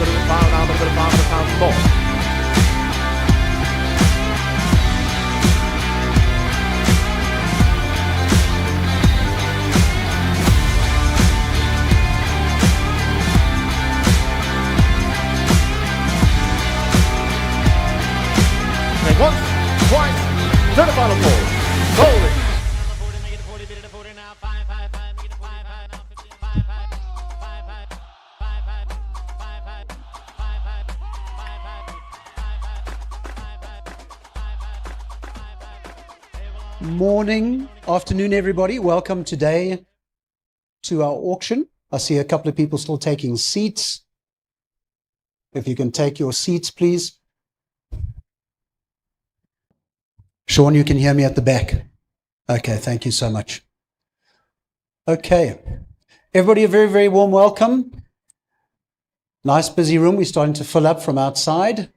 bit of 5 now, a bit of 5 pounds more. Once, twice, to the final ball. Rolling. Morning, afternoon, everybody. Welcome today to our auction. I see a couple of people still taking seats. If you can take your seats, please. Sean, you can hear me at the back. Okay, thank you so much. Okay, everybody, a very, very warm welcome. Nice busy room. We're starting to fill up from outside.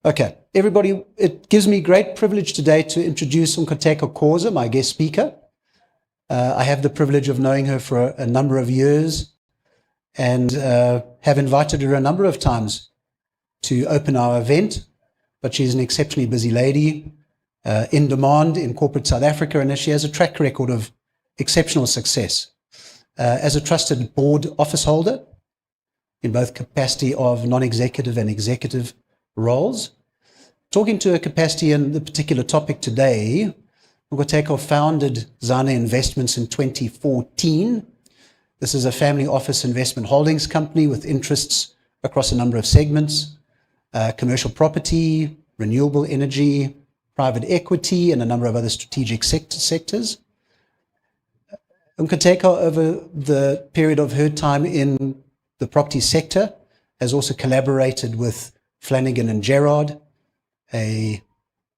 Okay, everybody, it gives me great privilege today to introduce Nkateko Khoza, my guest speaker. I have the privilege of knowing her for a number of years and have invited her a number of times to open our event. But she's an exceptionally busy lady, in demand in corporate South Africa, and she has a track record of exceptional success. As a trusted board office holder, in both capacity of non-executive and executive roles. Talking to her capacity in the particular topic today, Nkateko founded Zana Investments in 2014. This is a family office investment holdings company with interests across a number of segments. Commercial property, renewable energy, private equity, and a number of other strategic sectors. Nkateko, over the period of her time in the property sector, has also collaborated with Flanagan and Gerard, a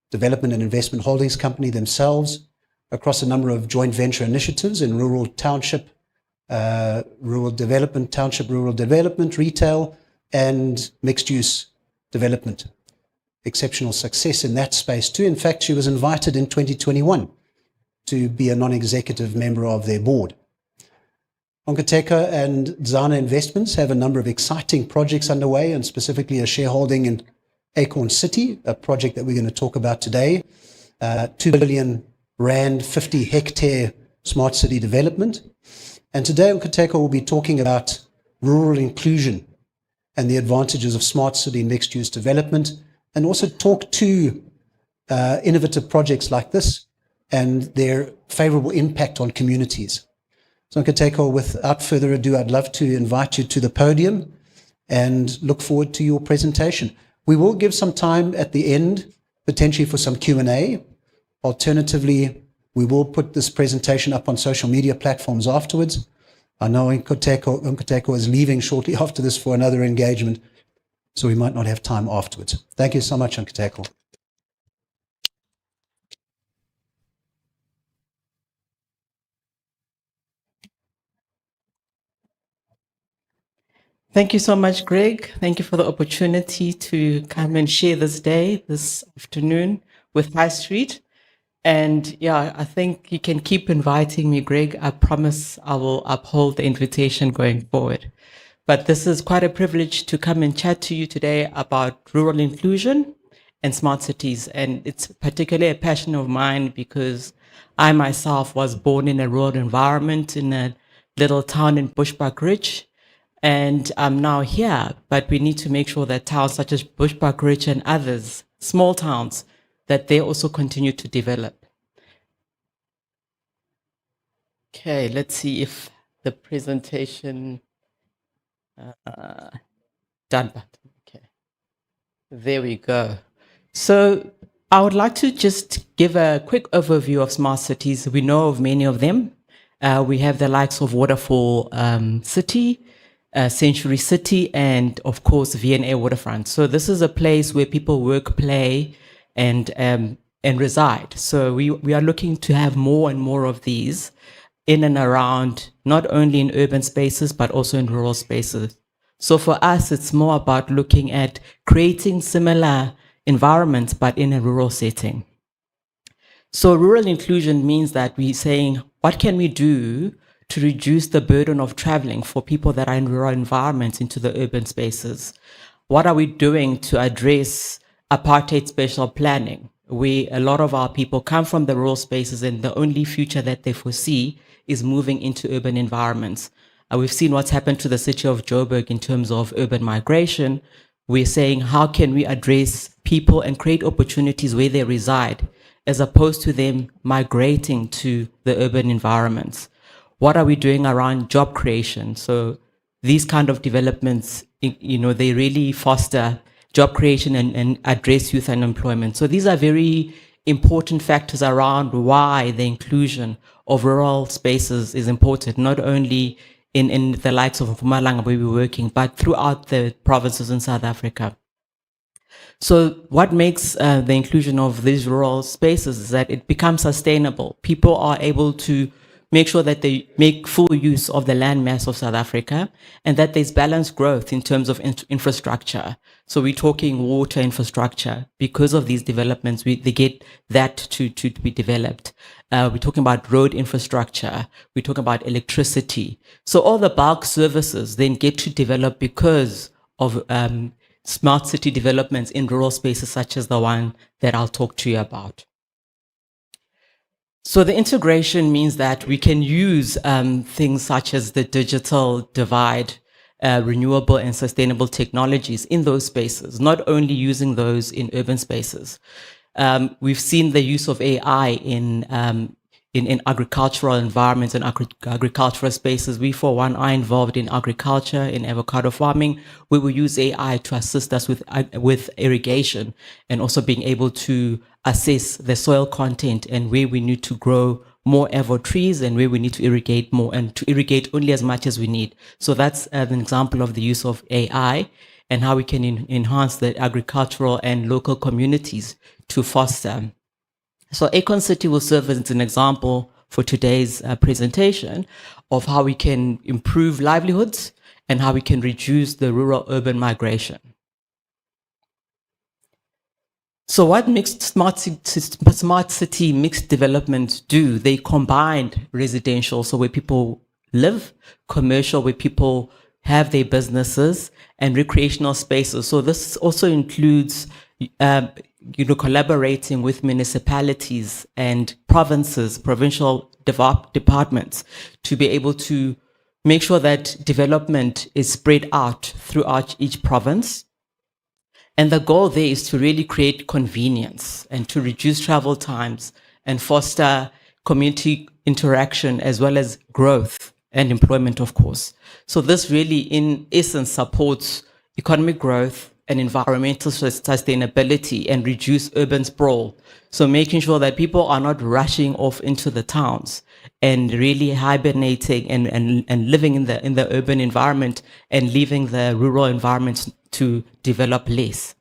development and investment holdings company themselves, across a number of joint venture initiatives in rural township, rural development, retail, and mixed use development. Exceptional success in that space too. In fact, she was invited in 2021 to be a non-executive member of their board. Nkateko and Zana Investments have a number of exciting projects underway, and specifically a shareholding in Acorn City, a project that we're going to talk about today. 2 billion rand, 50 hectare smart city development. And today Nkateko will be talking about rural inclusion and the advantages of smart city mixed use development, and also talk to innovative projects like this and their favorable impact on communities. So Nkateko, without further ado, I'd love to invite you to the podium and look forward to your presentation. We will give some time at the end, potentially for some Q&A. Alternatively, we will put this presentation up on social media platforms afterwards. I know Nkateko is leaving shortly after this for another engagement, so we might not have time afterwards. Thank you so much, Nkateko. Thank you so much, Greg. Thank you for the opportunity to come and share this day, this afternoon with High Street. And yeah, I think you can keep inviting me, Greg. I promise I will uphold the invitation going forward. But this is quite a privilege to come and chat to you today about rural inclusion and smart cities. And it's particularly a passion of mine because I myself was born in a rural environment in a little town in Bushbuck Ridge. And I'm now here, but we need to make sure that towns such as Bushbuck Ridge and others, small towns, that they also continue to develop. Okay, let's see if the presentation, done. Okay, there we go. So I would like to just give a quick overview of smart cities. We know of many of them. We have the likes of Waterfall City, Century City, and of course V&A Waterfront. So this is a place where people work, play, and reside. So we are looking to have more and more of these in and around, not only in urban spaces, but also in rural spaces. So for us, it's more about looking at creating similar environments, but in a rural setting. So rural inclusion means that we're saying, what can we do to reduce the burden of traveling for people that are in rural environments into the urban spaces? What are we doing to address apartheid spatial planning, where a lot of our people come from the rural spaces and the only future that they foresee is moving into urban environments? We've seen what's happened to the city of Joburg in terms of urban migration. We're saying, how can we address people and create opportunities where they reside, as opposed to them migrating to the urban environments? What are we doing around job creation? So these kind of developments, they really foster job creation and address youth unemployment. So these are very important factors around why the inclusion of rural spaces is important, not only in the likes of Mpumalanga where we're working, but throughout the provinces in South Africa. So what makes the inclusion of these rural spaces is that it becomes sustainable. People are able to make sure that they make full use of the land mass of South Africa, and that there's balanced growth in terms of infrastructure. So we're talking water infrastructure. Because of these developments, they get that to be developed. We're talking about road infrastructure. We're talking about electricity. So all the bulk services then get to develop because of smart city developments in rural spaces such as the one that I'll talk to you about. So the integration means that we can use things such as the digital divide, renewable and sustainable technologies in those spaces, not only using those in urban spaces. We've seen the use of AI in agricultural environments and agricultural spaces. We, for one, are involved in agriculture, in avocado farming, where we use AI to assist us with irrigation and also being able to assess the soil content and where we need to grow more avo trees and where we need to irrigate more, and to irrigate only as much as we need. So that's an example of the use of AI and how we can enhance the agricultural and local communities to foster. So Acorn City will serve as an example for today's presentation of how we can improve livelihoods and how we can reduce the rural-urban migration. So what makes smart city mixed development do? They combine residential, so where people live, commercial, where people have their businesses, and recreational spaces. So this also includes collaborating with municipalities and provincial departments to be able to make sure that development is spread out throughout each province. And the goal there is to really create convenience and to reduce travel times and foster community interaction as well as growth and employment, of course. So this really, in essence, supports economic growth and environmental sustainability and reduce urban sprawl. So making sure that people are not rushing off into the towns and really hibernating and living in the urban environment and leaving the rural environments to develop less.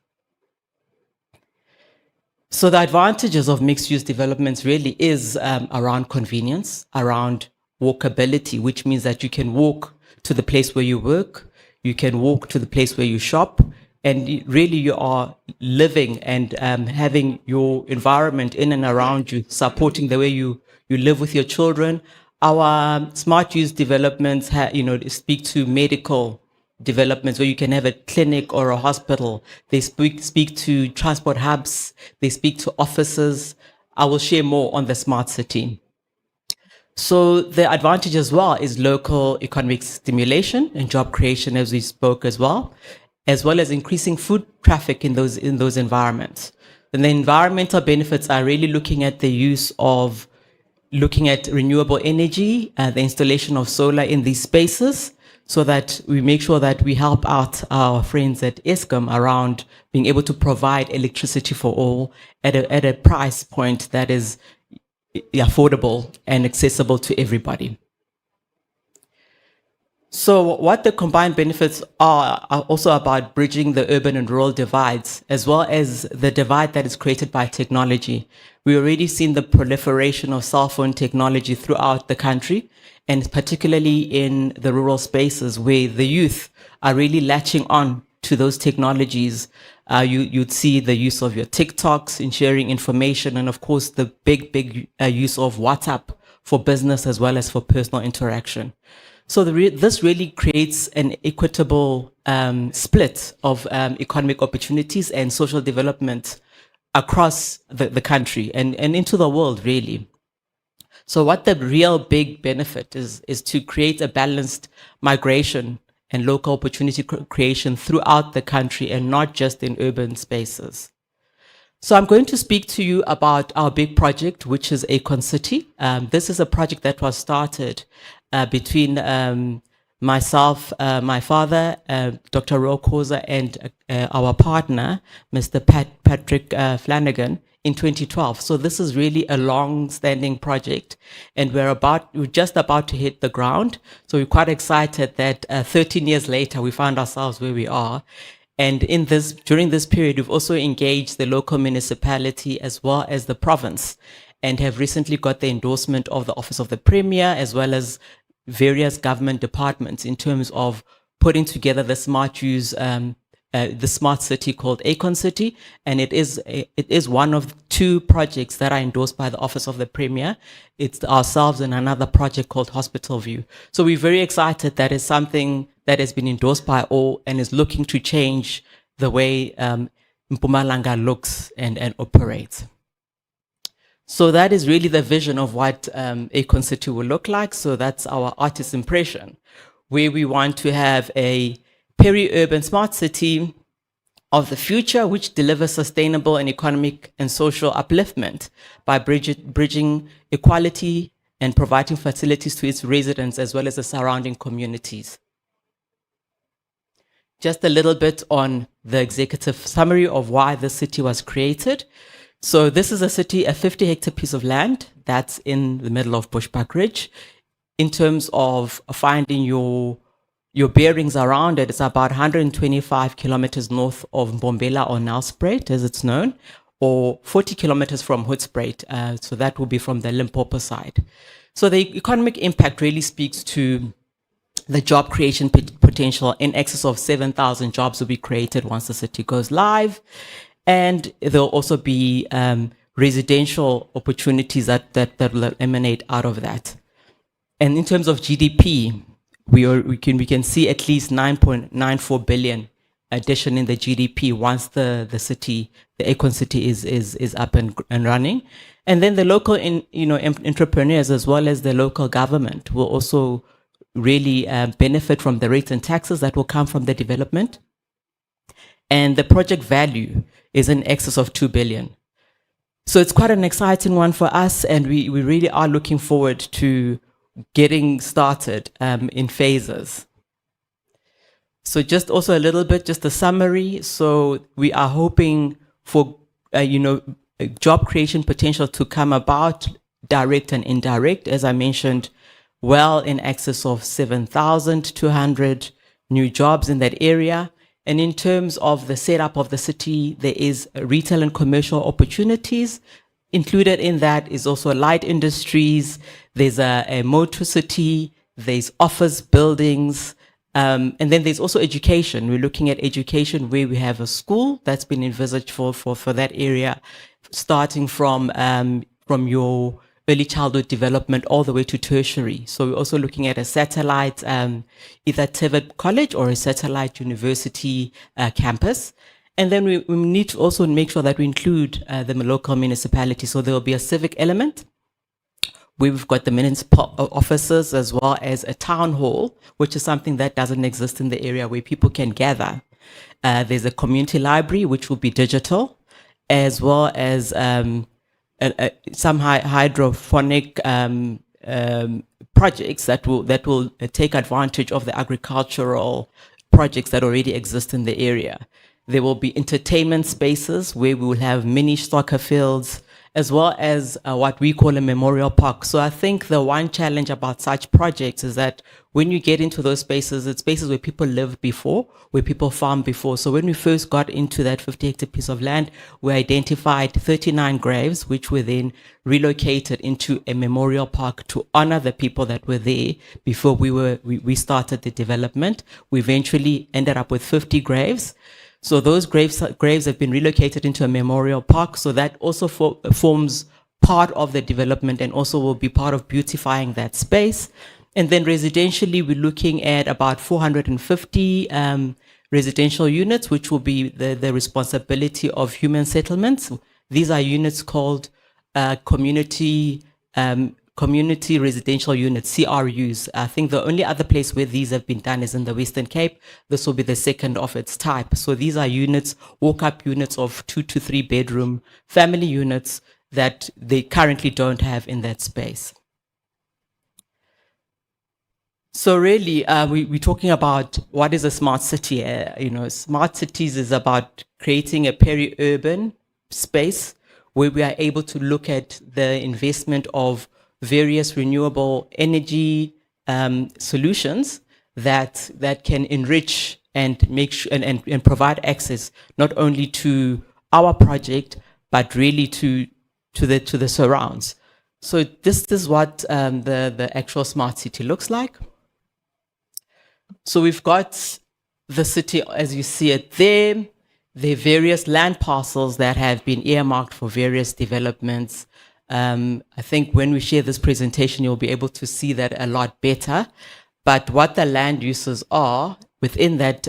So the advantages of mixed-use developments really is around convenience, around walkability, which means that you can walk to the place where you work, you can walk to the place where you shop, and really you are living and having your environment in and around you, supporting the way you live with your children. Our smart use developments speak to medical developments where you can have a clinic or a hospital. They speak to transport hubs. They speak to offices. I will share more on the smart city. So the advantage as well is local economic stimulation and job creation, as we spoke as well as increasing foot traffic in those environments. And the environmental benefits are really looking at renewable energy, the installation of solar in these spaces, so that we make sure that we help out our friends at Eskom around being able to provide electricity for all at a price point that is affordable and accessible to everybody. So what the combined benefits are also about bridging the urban and rural divides, as well as the divide that is created by technology. We already seen the proliferation of cell phone technology throughout the country, and particularly in the rural spaces where the youth are really latching on to those technologies. You'd see the use of your TikToks in sharing information, and of course the big use of WhatsApp for business as well as for personal interaction. So this really creates an equitable split of economic opportunities and social development across the country and into the world, really. So what the real big benefit is to create a balanced migration and local opportunity creation throughout the country and not just in urban spaces. So I'm going to speak to you about our big project, which is Acorn City. This is a project that was started between myself, my father, Dr. Ro Koza, and our partner, Mr. Patrick Flanagan, in 2012. So this is really a long-standing project, and we're just about to hit the ground. So we're quite excited that 13 years later, we found ourselves where we are. And during this period, we've also engaged the local municipality as well as the province, and have recently got the endorsement of the Office of the Premier as well as various government departments in terms of putting together the the smart city called Acorn City, and it is one of two projects that are endorsed by the Office of the Premier. It's ourselves and another project called Hospital View. So we're very excited that is something that has been endorsed by all and is looking to change the way Mpumalanga looks and operates. So that is really the vision of what Acorn City will look like. So that's our artist impression, where we want to have a peri-urban smart city of the future, which delivers sustainable and economic and social upliftment by bridging equality and providing facilities to its residents as well as the surrounding communities. Just a little bit on the executive summary of why the city was created. So this is a 50-hectare piece of land that's in the middle of Bushbuck Ridge. In terms of finding your bearings around it, it's about 125 kilometers north of Mbombela or Nelspruit, as it's known, or 40 kilometers from Hoedspruit. So that will be from the Limpopo side. So the economic impact really speaks to the job creation potential. In excess of 7,000 jobs will be created once the city goes live. And there'll also be residential opportunities that will emanate out of that. And in terms of GDP, we can see at least 9.94 billion addition in the GDP once the Acorn City is up and running. And then the local entrepreneurs as well as the local government will also really benefit from the rates and taxes that will come from the development. And the project value is in excess of 2 billion. So it's quite an exciting one for us, and we really are looking forward to getting started in phases. So just also a little bit, just a summary. So we are hoping for, job creation potential to come about, direct and indirect, as I mentioned, well in excess of 7,200 new jobs in that area. And in terms of the setup of the city, there is retail and commercial opportunities. Included in that is also light industries. There's a motor city, there's office buildings, and then there's also education. We're looking at education where we have a school that's been envisaged for that area, starting from your early childhood development all the way to tertiary. So we're also looking at a satellite, either TVET college or a satellite university campus. And then we need to also make sure that we include the local municipality. So there will be a civic element. We've got the municipal offices as well as a town hall, which is something that doesn't exist in the area where people can gather. There's a community library, which will be digital, as well as some hydroponic projects that will take advantage of the agricultural projects that already exist in the area. There will be entertainment spaces where we will have mini soccer fields, as well as what we call a memorial park. So I think the one challenge about such projects is that when you get into those spaces, it's spaces where people lived before, where people farmed before. So when we first got into that 50-hectare piece of land, we identified 39 graves, which were then relocated into a memorial park to honor the people that were there before we started the development. We eventually ended up with 50 graves. So those graves have been relocated into a memorial park. So that also forms part of the development and also will be part of beautifying that space. And then residentially, we're looking at about 450 residential units, which will be the responsibility of human settlements. These are units called community residential units, CRUs. I think the only other place where these have been done is in the Western Cape. This will be the second of its type. So these are units, walk-up units of 2 to 3 bedroom family units that they currently don't have in that space. So really, we're talking about what is a smart city. Smart cities is about creating a peri-urban space where we are able to look at the investment of various renewable energy solutions that can enrich and make sure and provide access not only to our project but really to the surrounds. So this is what the actual smart city looks like. So we've got the city as you see it there. There are various land parcels that have been earmarked for various developments. I think when we share this presentation, you'll be able to see that a lot better. But what the land uses are within that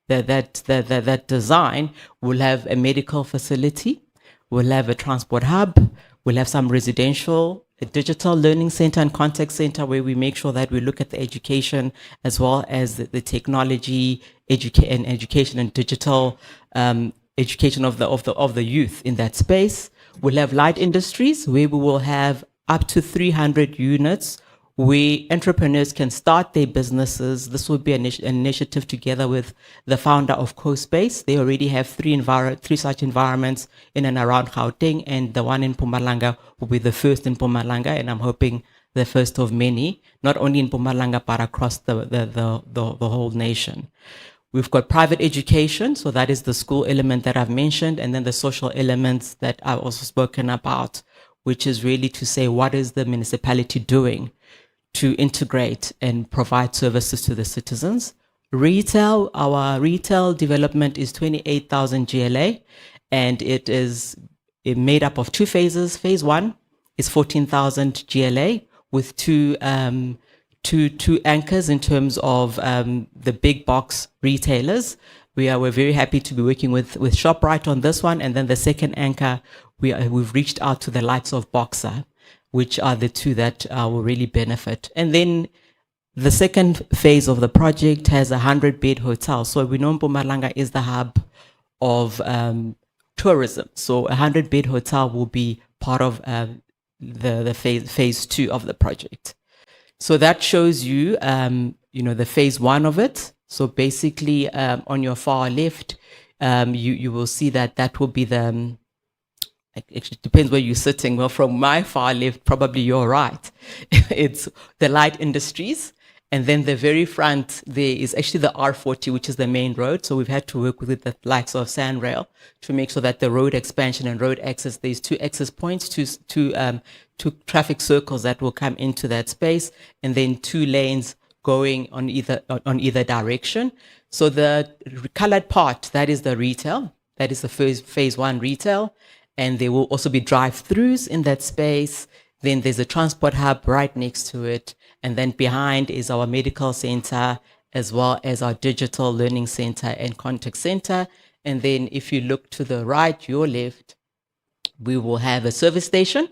that design, we'll have a medical facility, we'll have a transport hub, we'll have some residential, a digital learning center and contact center where we make sure that we look at the education as well as the technology, education and digital education of the youth in that space. We'll have light industries where we will have up to 300 units where entrepreneurs can start their businesses. This will be an initiative together with the founder of CoSpace. They already have three such environments in and around Gauteng, and the one in Mpumalanga will be the first in Mpumalanga, and I'm hoping the first of many, not only in Mpumalanga but across the whole nation. We've got private education, so that is the school element that I've mentioned, and then the social elements that I've also spoken about, which is really to say what is the municipality doing to integrate and provide services to the citizens. Retail, our retail development is 28,000 GLA, and it is made up of 2 phases. Phase 1 is 14,000 GLA with two anchors in terms of the big box retailers. We're very happy to be working with ShopRite on this one, and then the second anchor, we've reached out to the likes of Boxer, which are the two that will really benefit. And then the second phase of the project has a 100-bed hotel. So we know Mpumalanga is the hub of tourism. So a 100-bed hotel will be part of the phase 2 of the project. So that shows you, the phase 1 of it. So basically, on your far left, you will see that will be the. It depends where you're sitting. Well, from my far left, probably your right. It's the light industries. And then the very front there is actually the R40, which is the main road. So we've had to work with the likes of Sanrail to make sure that the road expansion and road access, there's 2 access points, two traffic circles that will come into that space, and then 2 lanes going on either direction. So the colored part, that is the retail. That is the phase 1 retail. And there will also be drive-throughs in that space. Then there's a transport hub right next to it. And then behind is our medical center, as well as our digital learning center and contact center. And then if you look to the right, your left, we will have a service station.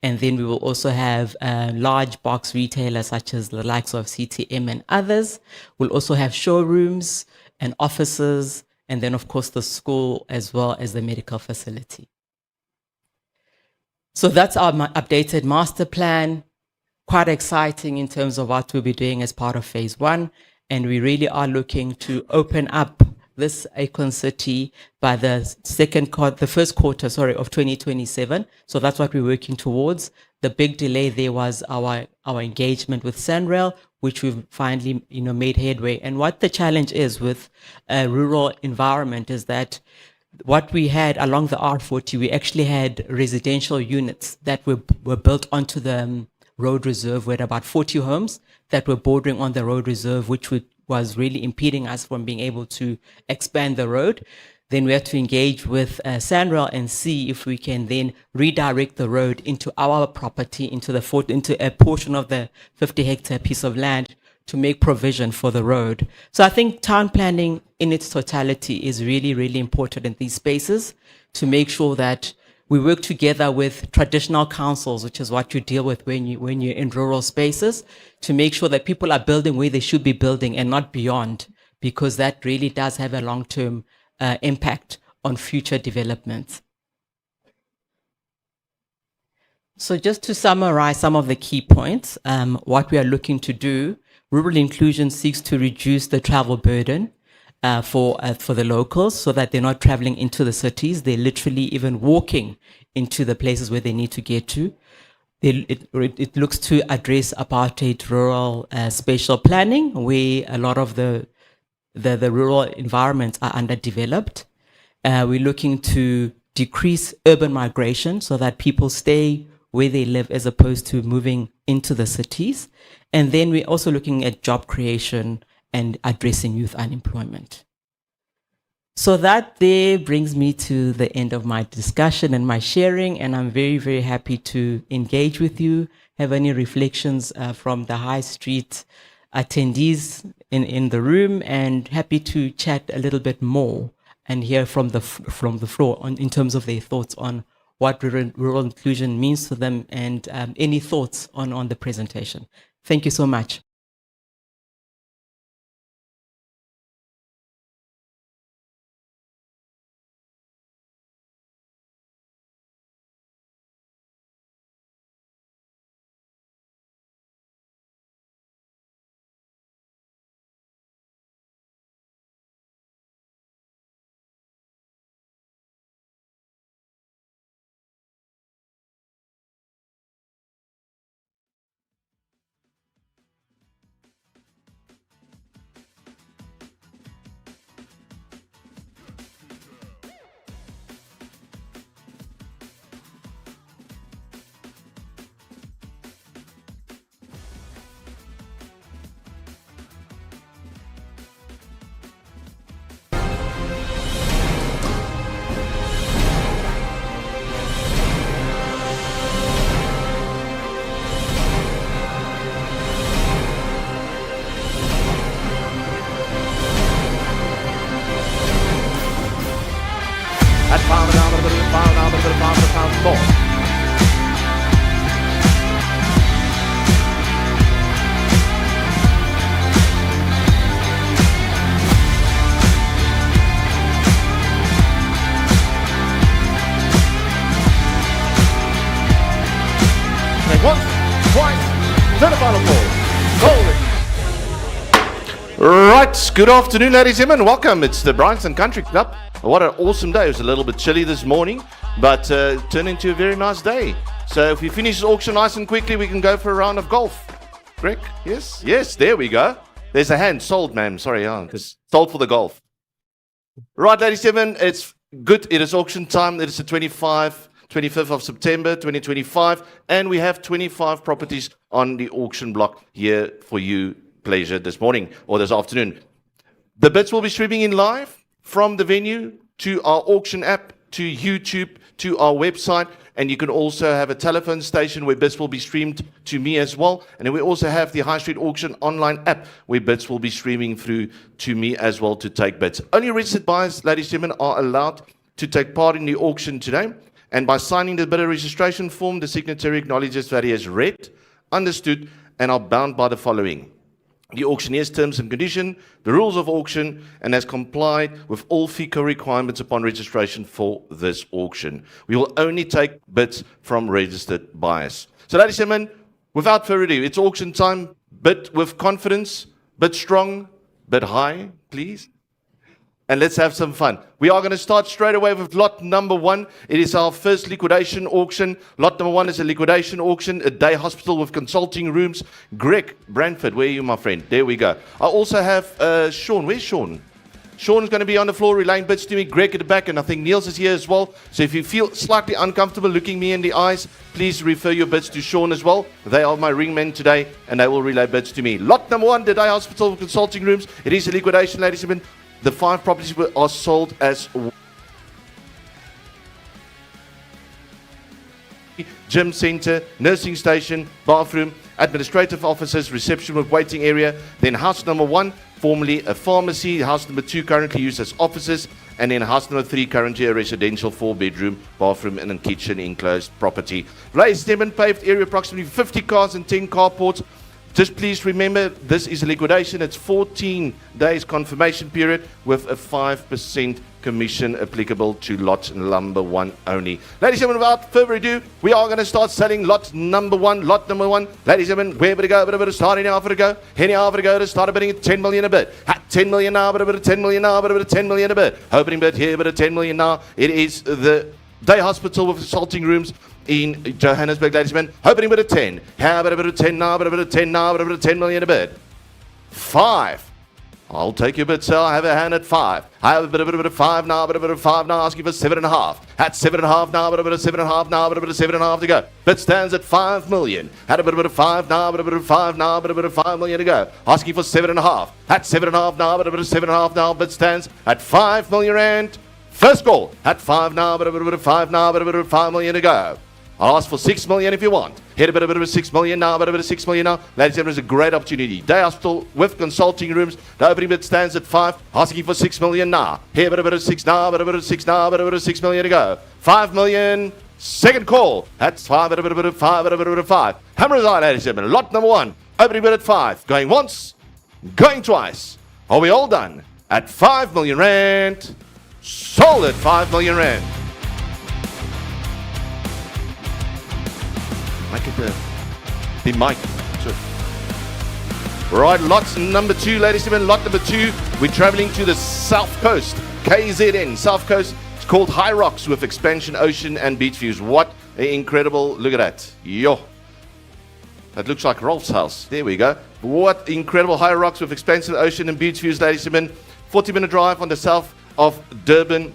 And then we will also have large box retailers such as the likes of CTM and others. We'll also have showrooms and offices, and then of course the school as well as the medical facility. So that's our updated master plan. Quite exciting in terms of what we'll be doing as part of phase 1. And we really are looking to open up this Acorn City by the first quarter of 2027. So that's what we're working towards. The big delay there was our engagement with Sanrail, which we've finally made headway. And what the challenge is with a rural environment is that what we had along the R40, we actually had residential units that were built onto the road reserve. We had about 40 homes that were bordering on the road reserve, which was really impeding us from being able to expand the road. then we have to engage with Sanrail and see if we can then redirect the road into our property, into a portion of the 50-hectare piece of land to make provision for the road. So I think town planning in its totality is really, really important in these spaces to make sure that we work together with traditional councils, which is what you deal with when you're in rural spaces, to make sure that people are building where they should be building and not beyond, because that really does have a long-term impact on future developments. So just to summarize some of the key points, what we are looking to do, rural inclusion seeks to reduce the travel burden for the locals so that they're not traveling into the cities. They're literally even walking into the places where they need to get to. It looks to address apartheid rural spatial planning, where a lot of the rural environments are underdeveloped. We're looking to decrease urban migration so that people stay where they live as opposed to moving into the cities. And then we're also looking at job creation and addressing youth unemployment. So that there brings me to the end of my discussion and my sharing, and I'm very, very happy to engage with you, have any reflections from the High Street attendees in the room, and happy to chat a little bit more and hear from the floor in terms of their thoughts on what rural inclusion means to them, and any thoughts on the presentation. Thank you so much. That's pound down, a bit of pound down, a bit of pound more. Once, twice, to the final ball. Goal. Right, good afternoon, ladies and gentlemen. Welcome. It's the Bryanston Country Club. What an awesome day. It was a little bit chilly this morning, but turned into a very nice day. So if we finish this auction nice and quickly, we can go for a round of golf. Correct? Yes? Yes, there we go. There's a hand. Sold, ma'am. Sorry, sold for the golf. Right, ladies and gentlemen, it's good. It is auction time. It is the 25th of September 2025, and we have 25 properties on the auction block here for you pleasure this morning or this afternoon. The bids will be streaming in live from the venue to our auction app, to YouTube, to our website, and you can also have a telephone station where bids will be streamed to me as well. And then we also have the High Street Auction online app where bids will be streaming through to me as well to take bids. Only registered buyers, ladies and gentlemen, are allowed to take part in the auction today. And by signing the bidder registration form, the signatory acknowledges that he has read, understood, and are bound by the following: the auctioneer's terms and conditions, the rules of auction, and has complied with all FICO requirements upon registration for this auction. We will only take bids from registered buyers. So, ladies and gentlemen, without further ado, it's auction time. Bid with confidence, bid strong, bid high, please. And let's have some fun. We are going to start straight away with lot number 1. It is our first liquidation auction. Lot number 1 is a liquidation auction, a day hospital with consulting rooms. Greg Branford, where are you, my friend? There we go. I also have Sean. Where's Sean? Sean is going to be on the floor relaying bids to me. Greg at the back, and I think Niels is here as well. So if you feel slightly uncomfortable looking me in the eyes, please refer your bids to Sean as well. They are my ringmen today, and they will relay bids to me. Lot number 1, the day hospital with consulting rooms. It is a liquidation, ladies and gentlemen. The 5 properties are sold as gym center, nursing station, bathroom, administrative offices, reception with waiting area. Then house number 1, formerly a pharmacy. House number 2, currently used as offices. And then house number 3, currently a residential 4-bedroom, bathroom and a kitchen enclosed property. Ladies and gentlemen, paved area, approximately 50 cars and 10 carports. Just please remember, this is a liquidation. It's 14 days confirmation period with a 5% commission applicable to lot number 1 only. Ladies and gentlemen, without further ado, we are going to start selling lot number 1. Lot number 1. Ladies and gentlemen, where would it go? Bit of start any half ago. Any half ago to start bidding at 10 million a bit. At 10 million now, bit of 10 million now, bit of 10 million a bit. Opening bid here, bit of 10 million now. It is the day hospital with consulting rooms in Johannesburg, ladies and gentlemen. Opening bid of 10. How about a bit of 10 now, bit of 10 now, bit of 10 million a bit. 5. I'll take your bid, sir. I have a hand at 5. I have a bit of 5 now, bit of 5 now, asking for 7.5. At 7.5 now, bit of 7.5 now, bit of 7.5 to go. Bid stands at 5 million. Had a bit of 5 now, bit of 5 now, bit of 5 million to go. Asking for 7.5. At 7.5 now, bit of 7.5 now, bid stands at 5 million rand. First call at 5 now, bit of 5 now, bit of 5 million to go. I'll ask for 6 million if you want. Hit a bit of 6 million now, bit of 6 million now. Ladies and gentlemen, it's a great opportunity. Day hospital with consulting rooms. The opening bid stands at 5. Asking for 6 million now. Here, bit of 6 now, bit of 6 now, bit of 6 million to go. 5 million. Second call. That's 5, bit of 5, bit of 5. Hammer is on, ladies and gentlemen. Lot number 1. Opening bid at 5. Going once. Going twice. Are we all done? At 5 million rand. Sold at 5 million rand. Make it the mic. Right, lot number 2, ladies and gentlemen. Lot number 2. We're traveling to the south coast, KZN, south coast. It's called High Rocks with expansion, ocean and beach views. What an incredible, look at that. Yo. That looks like Rolf's house. There we go. What incredible High Rocks with expansive ocean and beach views, ladies and gentlemen. 40-minute drive on the south of Durban.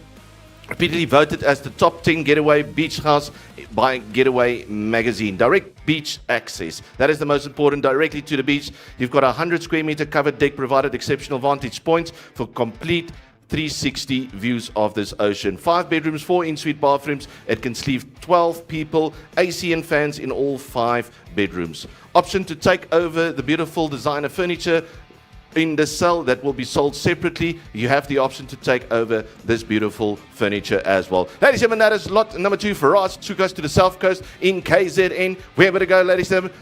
Repeatedly voted as the top 10 getaway beach house by Getaway magazine. Direct beach access. That is the most important. Directly to the beach. You've got a 100 square meter covered deck, provided exceptional vantage points for complete 360 views of this ocean. 5 bedrooms, 4 in-suite bathrooms. It can sleep 12 people. AC and fans in all 5 bedrooms. Option to take over the beautiful designer furniture in the cell that will be sold separately. You have the option to take over this beautiful furniture as well. Ladies and gentlemen, that is lot number 2 for us. Took us to the south coast in KZN. Where would it go, ladies and gentlemen?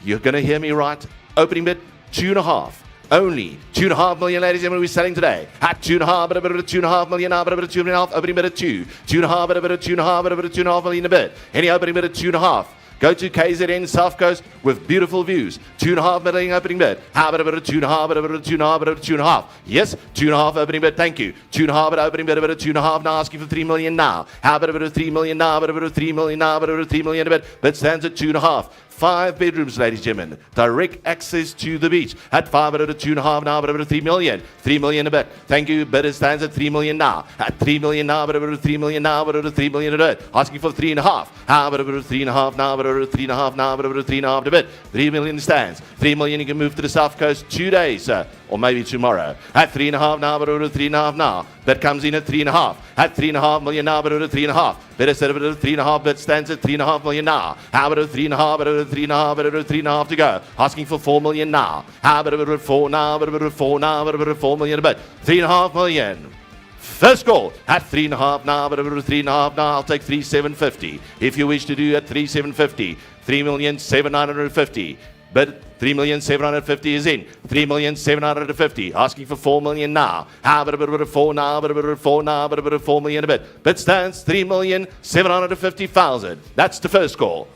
You're going to hear me right. Opening bid 2.5. Only 2.5 million, ladies and gentlemen, we're selling today. At 2.5, but a bit of 2.5 million now, but a bit of 2.5. Opening bid at 2. 2.5, but a bit of 2.5, but a bit of 2.5 million a bit. Any opening bid at 2.5. Go to KZN South Coast with beautiful views. 2.5 million opening bid. How about a bit of 2.5, but a bit of 2.5, but a bit of 2.5. Yes, 2.5 opening bid. Thank you. 2.5 but opening bid, a bit of 2.5 now, asking for 3 million now. How about a bit of 3 million now, but a bit of 3 million now, but a bit of 3 million a bit. Bid stands at 2.5. 5 bedrooms, ladies and gentlemen. Direct access to the beach. At 5, but at 2.5 now, but a bit of 3 million. 3 million a bit. Thank you. Bid stands at 3 million now. At 3 million now, but a bit of 3 million now, but a bit of 3 million a bit. Asking for 3.5. How about a bit of 3.5 now, but a bit of 3.5 now, but a bit of 3.5 a bit. 3 million stands. 3 million you can move to the south coast 2 days, or maybe tomorrow. At 3.5 now, but a bit of 3.5 now. Bid comes in at 3.5. At 3.5 million now, but a bit of 3.5. Bid instead of 3.5, bid stands at 3.5 million now. How about a 3.5, but a 3.5, but a 3.5 to go. Asking for 4 million now. How about a bit of 4 now, but a bit of 4 now, but a bit of 4 million a bit. 3.5 million. First call at 3.5 now, but a bit of 3.5 now. I'll take 3,750. If you wish to do at 3,750, 3,750. But 3,750 is in. 3,750. Asking for 4 million now. How about a bit of 4 now, but a bit of 4 now, but a bit of 4 million a bit. Bid stands 3,750,000. That's the first call.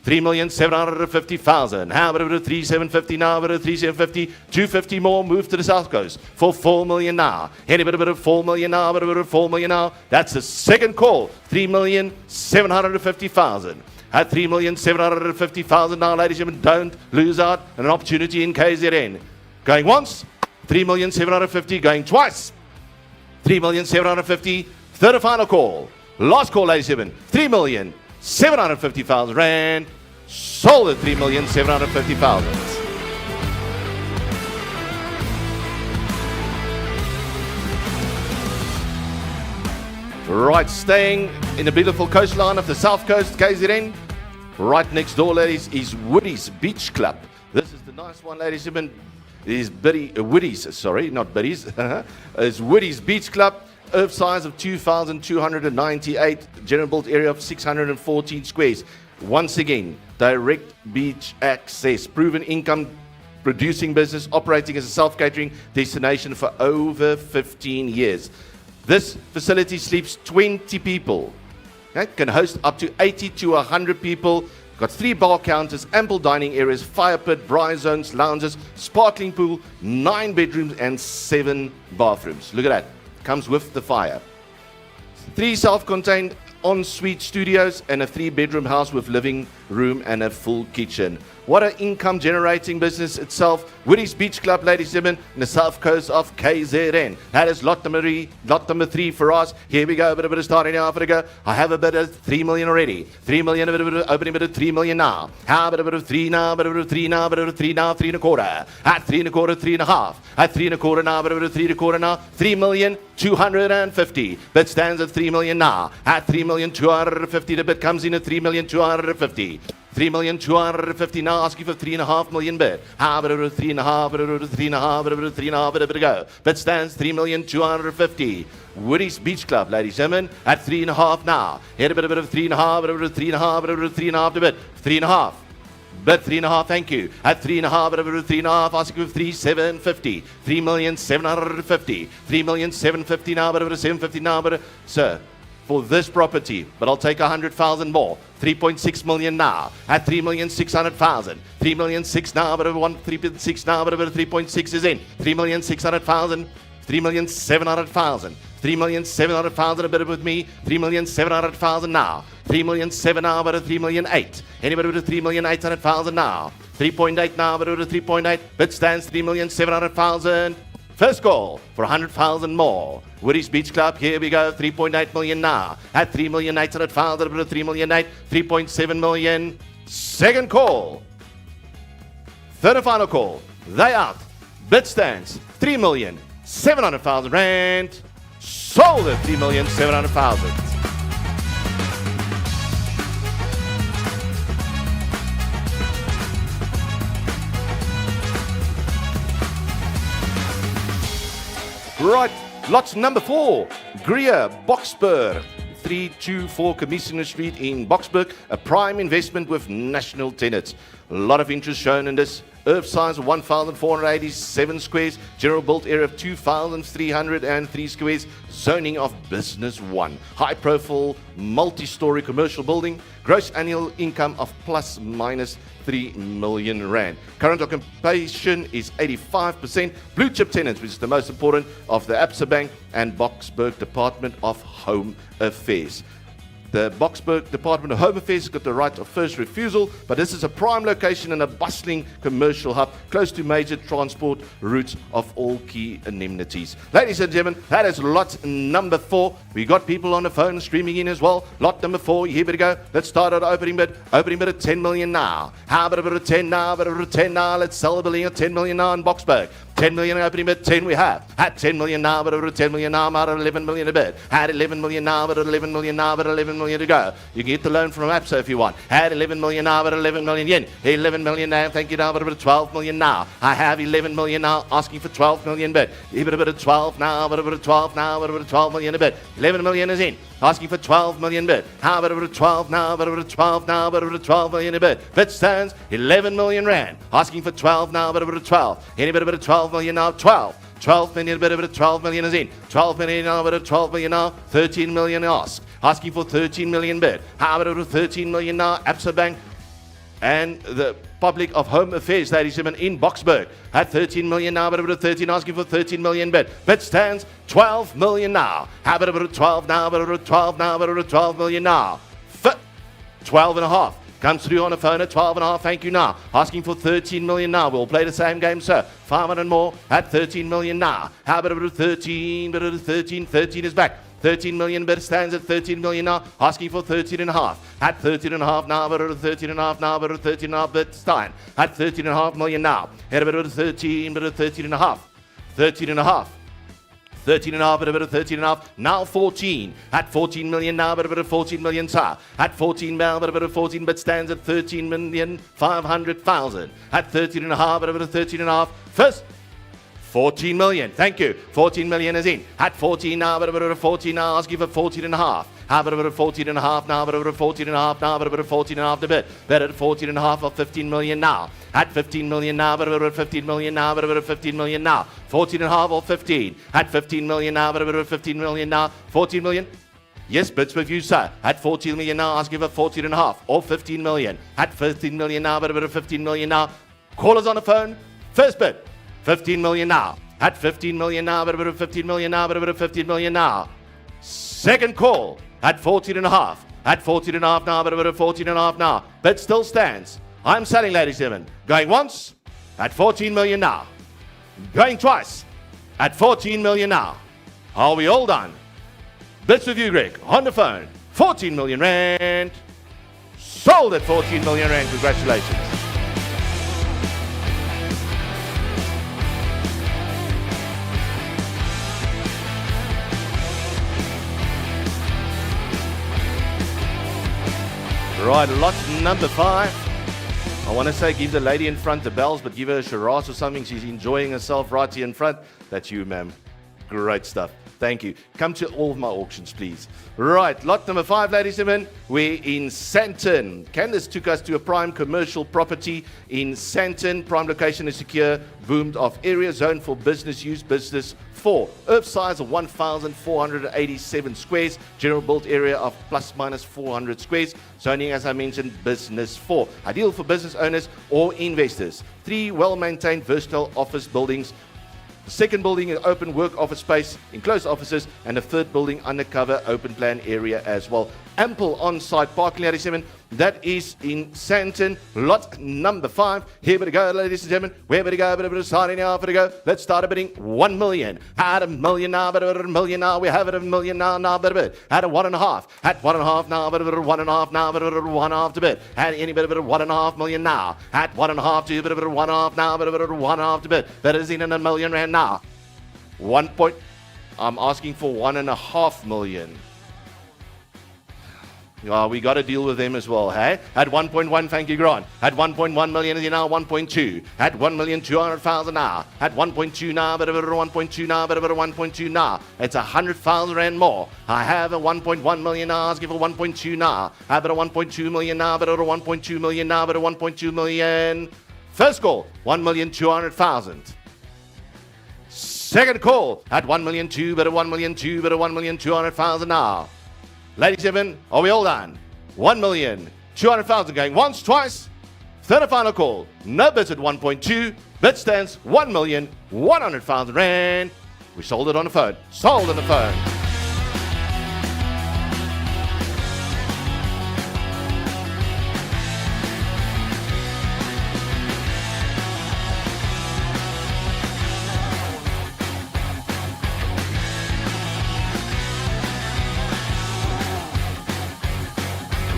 3,750,000. How about a bit of 3,750 now, but a 3,750. 250 more. Move to the south coast for 4 million now. Any bit of 4 million now, but a bit of 4 million now. That's the second call. 3,750,000. At 3,750,000 now, ladies and gentlemen, don't lose out on an opportunity in KZN. Going once, 3,750,000. Going twice, 3,750,000. Third and final call. Last call, ladies and gentlemen, 3,750,000 rand. Sold at 3,750,000. Right, staying in the beautiful coastline of the South Coast, KZN. Right next door, ladies, is Woody's Beach Club. This is the nice one, ladies and gentlemen. It is Woody's, sorry, not Biddy's. It's Woody's Beach Club. Earth size of 2,298. General built area of 614 squares. Once again, direct beach access. Proven income producing business operating as a self-catering destination for over 15 years. This facility sleeps 20 people. Okay? Can host up to 80 to 100 people. Got 3 bar counters, ample dining areas, fire pit, braai zones, lounges, sparkling pool, 9 bedrooms and 7 bathrooms. Look at that. Comes with the fire. 3 self-contained en-suite studios and a 3-bedroom house with living room and a full kitchen. What an income generating business itself. Woody's Beach Club, ladies and gentlemen, in the south coast of KZN. That is lot number 3 for us. Here we go, a bit of starting now for the go. I have a bit of 3 million already. 3 million, a bit of opening, bit of 3 million now. How about a bit of 3 now, a bit of 3 now, a bit of 3 now, 3 and a quarter. At 3 and a quarter, 3 and a half. At 3 and a quarter now, a bit of 3 and a quarter now. 3,250,000. Bid stands at 3 million now. At 3,250,000, the bid comes in at 3,250,000. 3,250,000 now, asking for 3.5 million bid. How about a 3.5, but a 3.5, but a 3.5, but a bit go. Bid stands 3,250,000. Woody's Beach Club, ladies and gentlemen, at 3.5 now. Here a bit of 3.5, but a 3.5, but a 3.5 to bid. 3.5. Bid 3.5, thank you. At 3.5, but over 3.5, asking for 3,750. 3,750. 3,750 now, but over 750 now, but sir. For this property, but I'll take 100,000 more. 3.6 million now. At 3,600,000. 3,600,000 now, but over 3.6 now, but over 3.6 is in. 3,600,000. 3,700,000. 3,700,000 a bit with me. 3,700,000 now. 3,700,000 now, but a 3,800,000. Anybody with a 3,800,000 now. 3.8 now, but over 3.8. Bid stands 3,700,000. First call for 100,000 more. Woody's Beach Club, here we go, 3.8 million now. At 3,800,000, but 3,800,000, 3.7 million. Second call. Third and final call. They out. Bid stands 3,700,000 rand. Sold at 3,700,000. Right, lots number 4, Greer, Boksburg, 324 Commissioner Street in Boksburg, a prime investment with national tenants. A lot of interest shown in this. Earth size of 1,487 squares, general built area of 2,303 squares, zoning of business 1. High profile, multi-story commercial building, gross annual income of plus minus 3 million rand. Current occupation is 85%. Blue chip tenants, which is the most important, of the Absa Bank and Boksburg Department of Home Affairs. The Boksburg Department of Home Affairs has got the right of first refusal, but this is a prime location in a bustling commercial hub close to major transport routes of all key amenities. Ladies and gentlemen, that is lot number 4. We got people on the phone streaming in as well. Lot number 4, here we go. Let's start at opening bid. Opening bid at 10 million now. How about a bit of 10 now? About a bit of 10 now. Let's sell the building at 10 million now in Boksburg. 10 million opening bid, 10 we have. At 10 million now, but over 10 million now, about 11 million a bid. At 11 million now, but 11 million now, but 11 million to go. You can get the loan from Absa if you want. At 11 million now, but 11 million yen. 11 million now, thank you now, but about 12 million now. I have 11 million now, asking for 12 million bid. Even a bit of 12 now, but about 12 now, but about 12 million a bid. 11 million is in. Asking for 12 million bid. How about over 12 now, but over 12 now, but over 12 million a bid. Bid stands 11 million rand. Asking for 12 now, but over 12. Any bit of 12 million now, 12. 12 million, a bit of 12 million is in. 12 million now, but 12 million now, 13 million ask. Asking for 13 million bid. How about over 13 million now, Absa Bank and the Public of Home Affairs, ladies and gentlemen, in Boksburg. At 13 million now, but over 13, asking for 13 million bid. Bid stands 12 million now. How about over 12 now, but over 12 now, but over 12 million now. 12 and a half. Comes through on the phone at 12 and a half, thank you now. Asking for 13 million now. We'll play the same game, sir. 500 more at 13 million now. How about over 13, but over 13, 13 is back. 13 million bid stands at 13 million now, asking for 13 and a half. At 13 and a half now, but over 13 and a half now, but over 13 and a half bid stand. At 13 and a half million now. Head about over 13, but over 13 and a half. 13 and a half. 13 and a half, bit of 13 and a half, now 14. At 14 million now, bit of 14 million, sir. At 14 now, bit of 14, but stands at 13,500,000. At 13 and a half, bit of 13 and a half. First, 14 million. Thank you. 14 million is in. At 14 now, but a 14 now. I'll give it 14 and a half. How about a 14 and a half now? But a 14 and a half now. But a 14 and a half a bit. Better at 14 and a half of 15 million now. At 15 million now. But a 15 million now. But a 15 million now. 14 and a half or 15. At 15 million now. But a 15 million now. 14 million. Yes, bids with you, sir. At 14 million now, I'll give it 14 and a half or 15 million. At 15 million now. But a 15 million now. Callers on the phone. First bid. 15 million now. At 15 million now, but a 15 million now, but a 15 million now. Second call at 14 and a half. At 14 and a half now, but a 14 and a half now. Bid still stands. I'm selling, ladies and gentlemen. Going once at 14 million now. Going twice at 14 million now. Are we all done? Bids with you, Greg. On the phone. 14 million rand. Sold at 14 million rand. Congratulations. Right, lot number 5. I want to say give the lady in front the bells, but give her a Shiraz or something. She's enjoying herself right here in front. That's you, ma'am. Great stuff. Thank you. Come to all of my auctions, please. Right, lot number 5, ladies and gentlemen. We're in Sandton. Candace took us to a prime commercial property in Sandton. Prime location is secure, boomed off area, zone for business use, business 4. Earth size of 1,487 squares. General built area of plus minus 400 squares. Zoning, as I mentioned, business 4. Ideal for business owners or investors. 3 well-maintained versatile office buildings. The second building is open work office space, enclosed offices, and the third building undercover open plan area as well. Ample on-site parking, ladies and gentlemen. That is in Sandton, lot number 5. Here we go, ladies and gentlemen. Where we go, but starting now for the go. Let's start a bidding. 1 million. At a million now, but a million now. We have it a million now, but a bit. At a 1.5. At 1.5 now, but a 1.5 now, but a 1.5 to bit. At any bit of a 1.5 million now. At 1.5 to a bit of a 1.5 now, but a 1.5 to bit. That is in a million rand now. 1 point. I'm asking for 1.5 million. We got to deal with them as well, hey? At 1.1, thank you, Grant. At 1.1 million is now 1.2. At 1,200,000 now. At 1.2 now, but over 1.2 now, but over 1.2 now. It's 100,000 rand more. I have a 1.1 million now. I'll give a 1.2 now. I have a 1.2 million now, but over 1.2 million now, but a 1.2 million. First call, 1,200,000. Second call at 1,200,000, but a 1,200,000, but a 1,200,000 now. Ladies and gentlemen, are we all done? 1,200,000 going once, twice. Third and final call. No bids at 1.2. Bid stands 1,100,000 rand. We sold it on the phone. Sold on the phone.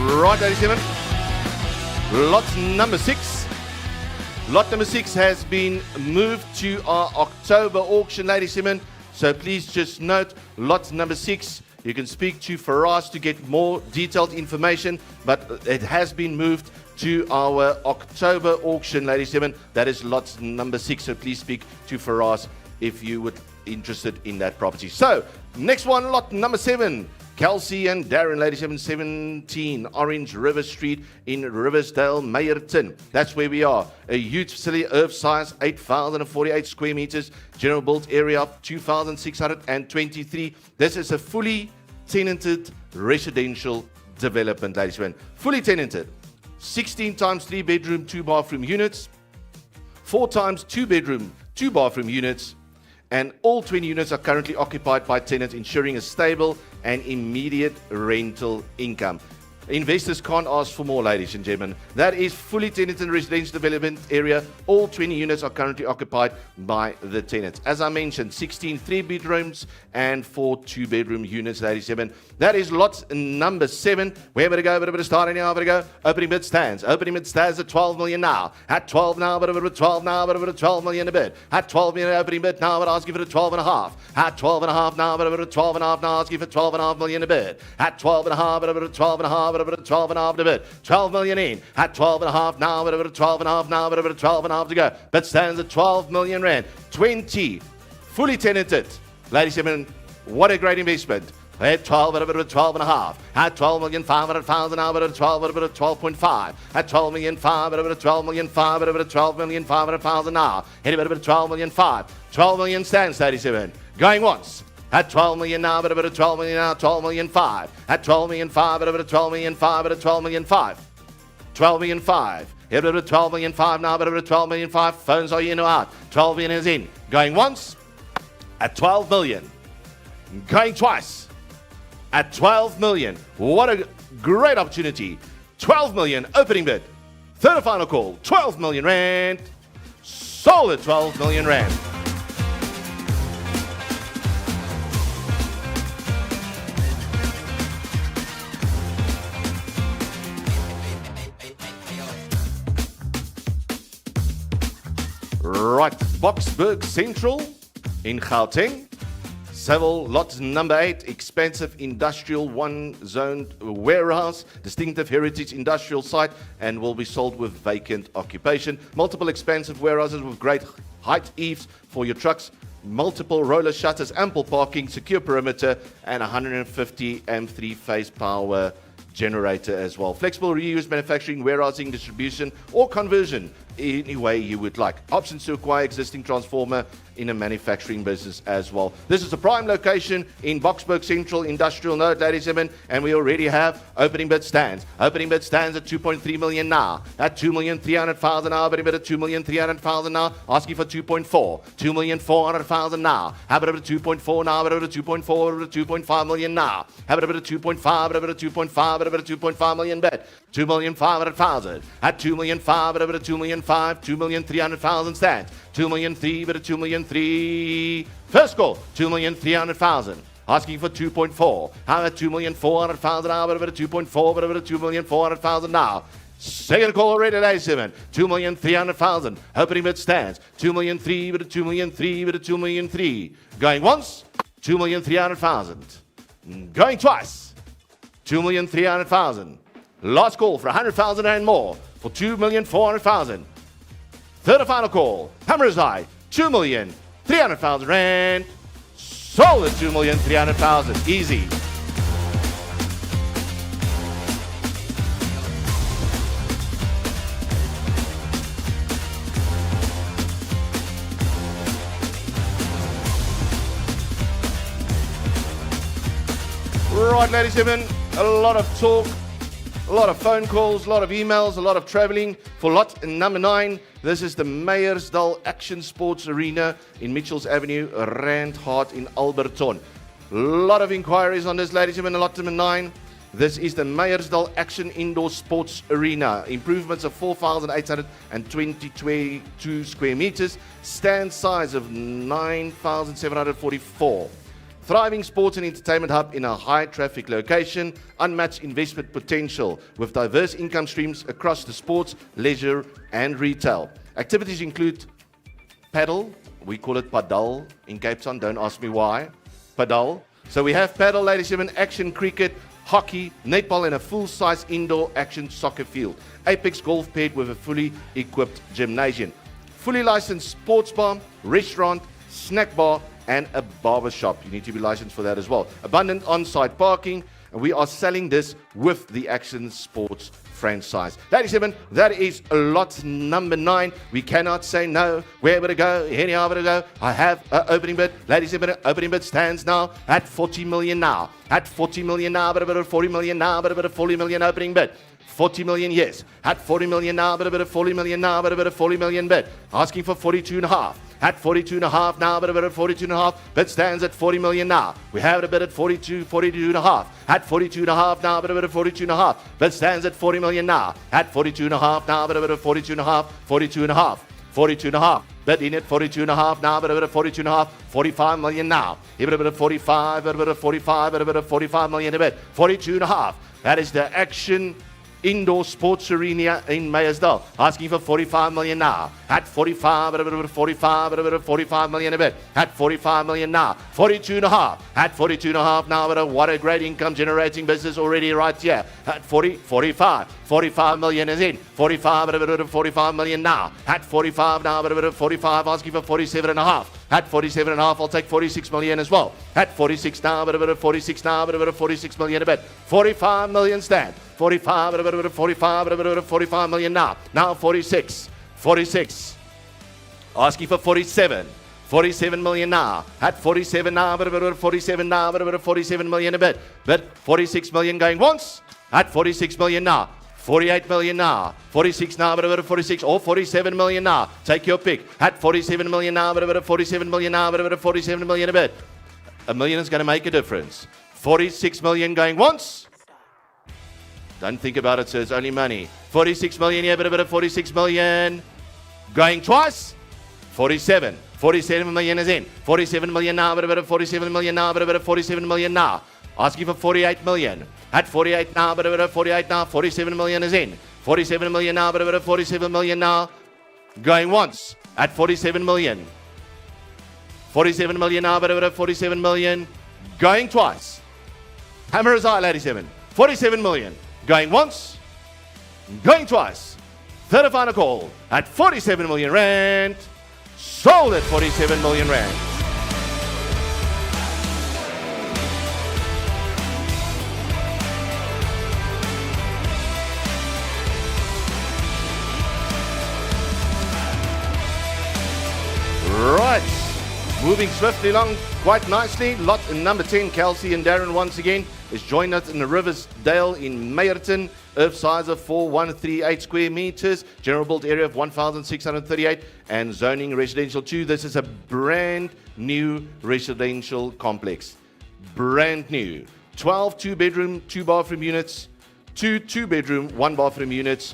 Right, ladies and gentlemen, lot number 6. Lot number 6 has been moved to our October auction, ladies and gentlemen. So please just note, lot number 6, you can speak to Faraz to get more detailed information, but it has been moved to our October auction, ladies and gentlemen. That is lot number 6, so please speak to Faraz if you would be interested in that property. So, next one, lot number 7. Kelsey and Darren, ladies and gentlemen, 17 Orange River Street in Riversdale, Meyerton. That's where we are. A huge facility, earth size, 8,048 square meters. General built area of 2,623. This is a fully tenanted residential development, ladies and gentlemen. Fully tenanted. 16 times 3 bedroom, 2 bathroom units. 4 times 2 bedroom, 2 bathroom units. And all 20 units are currently occupied by tenants, ensuring a stable and immediate rental income. Investors can't ask for more, ladies and gentlemen. That is fully tenanted residential development area. All 20 units are currently occupied by the tenants. As I mentioned, 16 3-bedrooms and 4 2-bedroom units, ladies and gentlemen. That is lot number 7. Where would it go? Where would it start now? Where would it go? Opening bid stands. Opening bid stands at 12 million now. At 12 now, but over 12 now, but over 12 million a bid. At 12 million opening bid now, but asking for a 12 and a half. At 12 and a half now, but over 12 and a half now, asking for 12 and a half million a bid. At 12 and a half, but over 12 and a half, but over 12 and a half to bid. 12 million in. At 12 and a half now, but over 12 and a half now, but over 12 and a half to go. Bid stands at 12 million rand. 20 fully tenanted. Ladies and gentlemen, what a great investment. At 12, but over 12 and a half. At 12,500,000 now, but over 12, but over 12.5. At 12,500,000, but over 12,500,000, but over 12,500,000 now. Heading over 12,500,000. 12 million stands, 37. Going once. At 12 million now, but over 12 million now, 12,500,000. At 12,500,000, but over 12,500,000, but over 12,500,000. 12,500,000. Heading over 12,500,000 now, but over 12,500,000. Phones are in or out. 12 million is in. Going once. At 12 million. Going twice. At 12 million. What a great opportunity. 12 million opening bid. Third and final call. 12 million rand. Sold at 12 million rand. Right, Boksburg Central in Gauteng. Civil lot number 8, expensive industrial one-zoned warehouse, distinctive heritage industrial site, and will be sold with vacant occupation. Multiple expansive warehouses with great height eaves for your trucks, multiple roller shutters, ample parking, secure perimeter, and 150 amp 3-phase power generator as well. Flexible reuse, manufacturing, warehousing, distribution, or conversion any way you would like. Options to acquire existing transformer in a manufacturing business as well. This is a prime location in Boksburg Central Industrial Node, ladies and gentlemen, and we already have opening bid stands. Opening bid stands at 2.3 million now. At 2,300,000 now, opening bid at 2,300,000 now, asking for 2.4. 2,400,000 now. Have it over to 2.4 now, but over to 2.4, over to 2.5 million now. Have it over to 2.5, over to 2.5, over to 2.5 million bid. 2,500,000. At 2,500,000, over to 2,500,000, 2,300,000 stands. 2,300,000, but at 2,300,000. First call, 2,300,000. Asking for 2.4. How at 2,400,000 now, but over 2.4, but over 2,400,000 now. Second call already, ladies and gentlemen. 2,300,000. Opening bid stands. 2,300,000, but at 2,300,000, but at 2,300,000. Going once, 2,300,000. Going twice, 2,300,000. Last call for 100,000 and more for 2,400,000. Third and final call. Hammer is high. 2,300,000 rand. Sold at 2,300,000. Easy. Right, ladies and gentlemen, a lot of talk, a lot of phone calls, a lot of emails, a lot of traveling for lot number 9. This is the Meyersdal Action Sports Arena in Mitchells Avenue, Randhart in Alberton. A lot of inquiries on this, ladies and gentlemen, lot number 9. This is the Meyersdal Action Indoor Sports Arena. Improvements of 4,822 square meters. Stand size of 9,744. Thriving sports and entertainment hub in a high-traffic location, unmatched investment potential with diverse income streams across the sports, leisure, and retail. Activities include paddle, we call it padal in Cape Town, don't ask me why, padal. So we have paddle, ladies and gentlemen, action cricket, hockey, netball, and a full-size indoor action soccer field. Apex golf paired with a fully equipped gymnasium. Fully licensed sports bar, restaurant, snack bar, and a barber shop. You need to be licensed for that as well. Abundant on-site parking, and we are selling this with the Action Sports franchise. Ladies and gentlemen, that is lot number 9. We cannot say no. Where would it go? Anyhow would it go? I have an opening bid. Ladies and gentlemen, opening bid stands now at 40 million now. At 40 million now, but about 40 million now, but about 40 million opening bid. 40 million, yes. At 40 million now, but about 40 million now, but about 40 million bid. Asking for 42.5. at 42.5 now, but a bit at 42.5. Bid stands at 40 million now. We have it a bit at 42.5. At 42.5 now, but a bit at 42.5. Bid stands at 40 million now. At 42.5 now, but a bit at 42.5. 42.5. 42.5. Bid in at 42.5 now, but a bit of 42.5. 45 million now. Here a bit of 45, a bit of 45, a bit of 45 million a bit. 42.5. That is the Action Indoor Sports Arena in Meyersdale. Asking for 45 million now. At 45, a bit of 45, a bit of 45 million a bit. At 45 million now. 42.5. At 42.5 now, but what a great income generating business already right here. At 45. 45 million is in. 45, a bit of 45 million now. At 45 now, but a bit of 45. Asking for 47.5. At 47.5, I'll take 46 million as well. At 46 now, but a bit of 46 now, but a bit of 46 million a bit. 45 million stand. 45, but a bit of 45, but a bit of 45 million now. Now 46. 46. Asking for 47. 47 million now. At 47 now, but a bit of 47 now, but a bit of 47 million a bit. But 46 million going once. At 46 million now. 48 million now. 46 now, but a bit of 46 or 47 million now. Take your pick. At 47 million now, but a bit of 47 million now, but a bit of 47 million a bit. A million is going to make a difference. 46 million going once. Don't think about it, sir. It's only money. 46 million here, but a bit of 46 million. Going twice. 47. 47 million is in. 47 million now, but a bit of 47 million now, but a bit of 47 million now. Asking for 48 million. At 48 now, but a bit of 48 now. 47 million is in. 47 million now, but a bit of 47 million now. Going once. At 47 million. 47 million now, but a bit of 47 million. Going twice. Hammer is high, ladies and gentlemen. 47 million. Going once, going twice. Third and final call at 47 million rand. Sold at 47 million rand. Right. Moving swiftly along quite nicely. Lot number 10, Kelsey and Darren once again is joined us in the Riversdale in Meyerton. Earth size of 4138 square meters. General built area of 1,638 and zoning residential 2. This is a brand new residential complex. Brand new. 12 2-bedroom, 2-bathroom units. 2 2-bedroom, 1-bathroom units.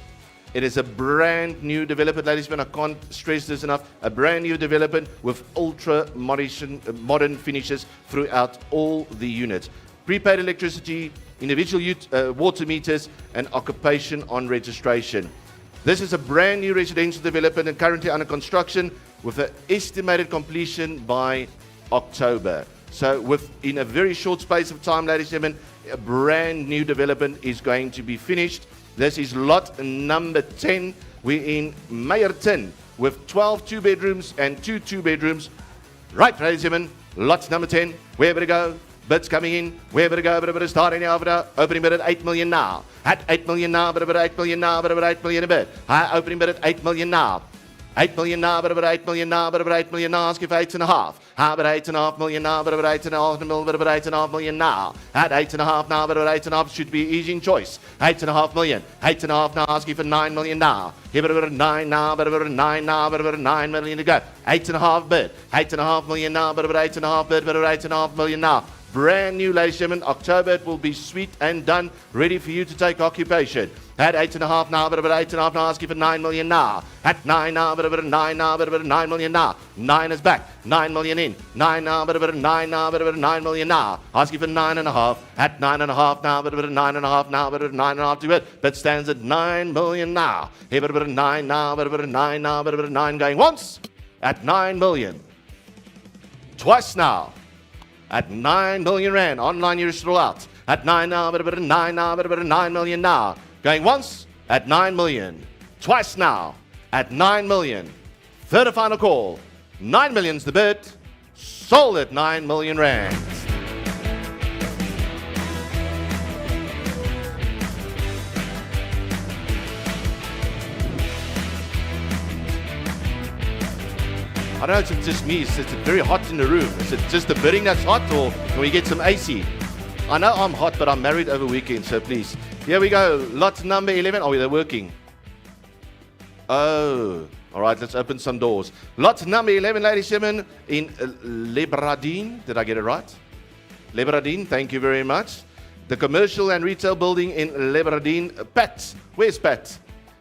It is a brand new development, ladies and gentlemen. I can't stress this enough. A brand new development with ultra modern finishes throughout all the units. Prepaid electricity, individual water meters, and occupation on registration. This is a brand new residential development and currently under construction with an estimated completion by October. So within a very short space of time, ladies and gentlemen, a brand new development is going to be finished. This is lot number 10. We're in Meyerton with 12 2-bedrooms and 2 2-bedrooms. Right, ladies and gentlemen, lot number 10. Where would it go? Bids coming in. Where would it go? But starting now, opening bid at 8 million now. At 8 million now, but about 8 million now, but about 8 million a bit. Opening bid at 8 million now. 8 million now, but about 8 million now, but about 8 million now. Asking for 8.5. About 8.5 million now, but about 8.5 million, but about 8.5 million now. At 8.5 now, but about 8.5 should be easy in choice. 8.5 million. 8.5 now, asking for 9 million now. Here, but about 9 now, but about 9 now, but about 9 million to go. 8.5 bid. 8.5 million now, but about 8.5 bid, but about 8.5 million now. Brand new, ladies and gentlemen. October it will be sweet and done, ready for you to take occupation. At 8.5 now, but about 8.5 now, asking for 9 million now. At 9 now, but about 9 now, but about 9 million now. 9 is back. 9 million in. 9 now, but about 9 now, but about 9 million now. Asking for 9.5. At 9.5 now, but about 9.5 now, but about 9.5 to it. But stands at 9 million now. Here, but about 9 now, but about 9 now, but about 9 going once. At 9 million. Twice now. At 9 million rand. Online you're still out. At 9 now, but about 9 now, but about 9 million now. Going once at 9 million. Twice now at 9 million. Third and final call. 9 million's the bid. Sold at 9 million rand. I don't know if it's just me, it's very hot in the room. Is it just the bidding that's hot, or can we get some AC? I know I'm hot, but I'm married over weekend, so please. Here we go. Lot number 11. Oh, they're working. Oh, All right, let's open some doors. Lot number 11, ladies and gentlemen, in Lebradine. Did I get it right? Lebradine, thank you very much. The commercial and retail building in Lebradine. Pat, where's Pat?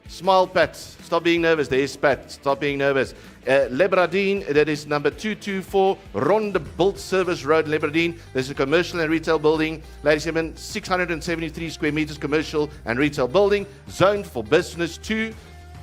Smile, Pat. Stop being nervous. There's Pat. Stop being nervous. Lebradine, that is number 224, Ronde Bult Service Road, Lebradine. There's a commercial and retail building. Ladies and gentlemen, 673 square meters commercial and retail building, zoned for business 2.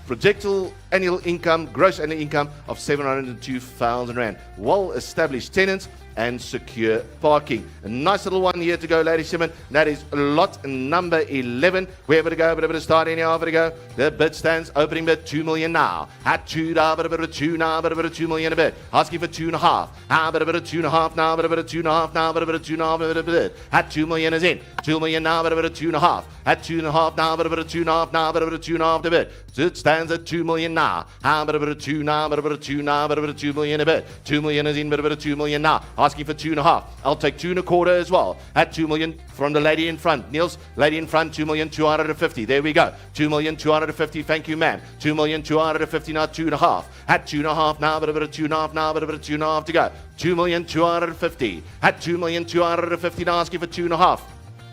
Projectile annual income, gross annual income of 702,000 Rand. Well-established tenants and secure parking. A nice little one here to go, ladies and gentlemen. That is lot number 11. Where to go? Bit of start anyhow. To go. The bid stands opening bid 2 million now. At 2 now, bit of 2 now, bit of 2 million a bit. Asking for 2.5. Bit of 2.5 now, bit of 2.5 now, bit of 2.5 bit of bid. At 2 million is in. 2 million now, bit of 2.5. At 2.5 now, bit of 2.5 now, bit of 2.5 to bid. So it stands at 2 million now. Bit of 2 now, bit of 2 now, bit of 2 million a bit. 2 million is in, bit of 2 million now. Asking for 2.5. I'll take 2.25 as well. At 2 million from the lady in front. Niels, lady in front, 2,250,000. There we go. 2,250,000. Thank you, ma'am. 2,250,000 now, 2.5. At 2.5 now, but a bit of 2.5 now, but a bit of 2.5 to go. 2,250,000. At 2,250,000 now, asking for 2.5.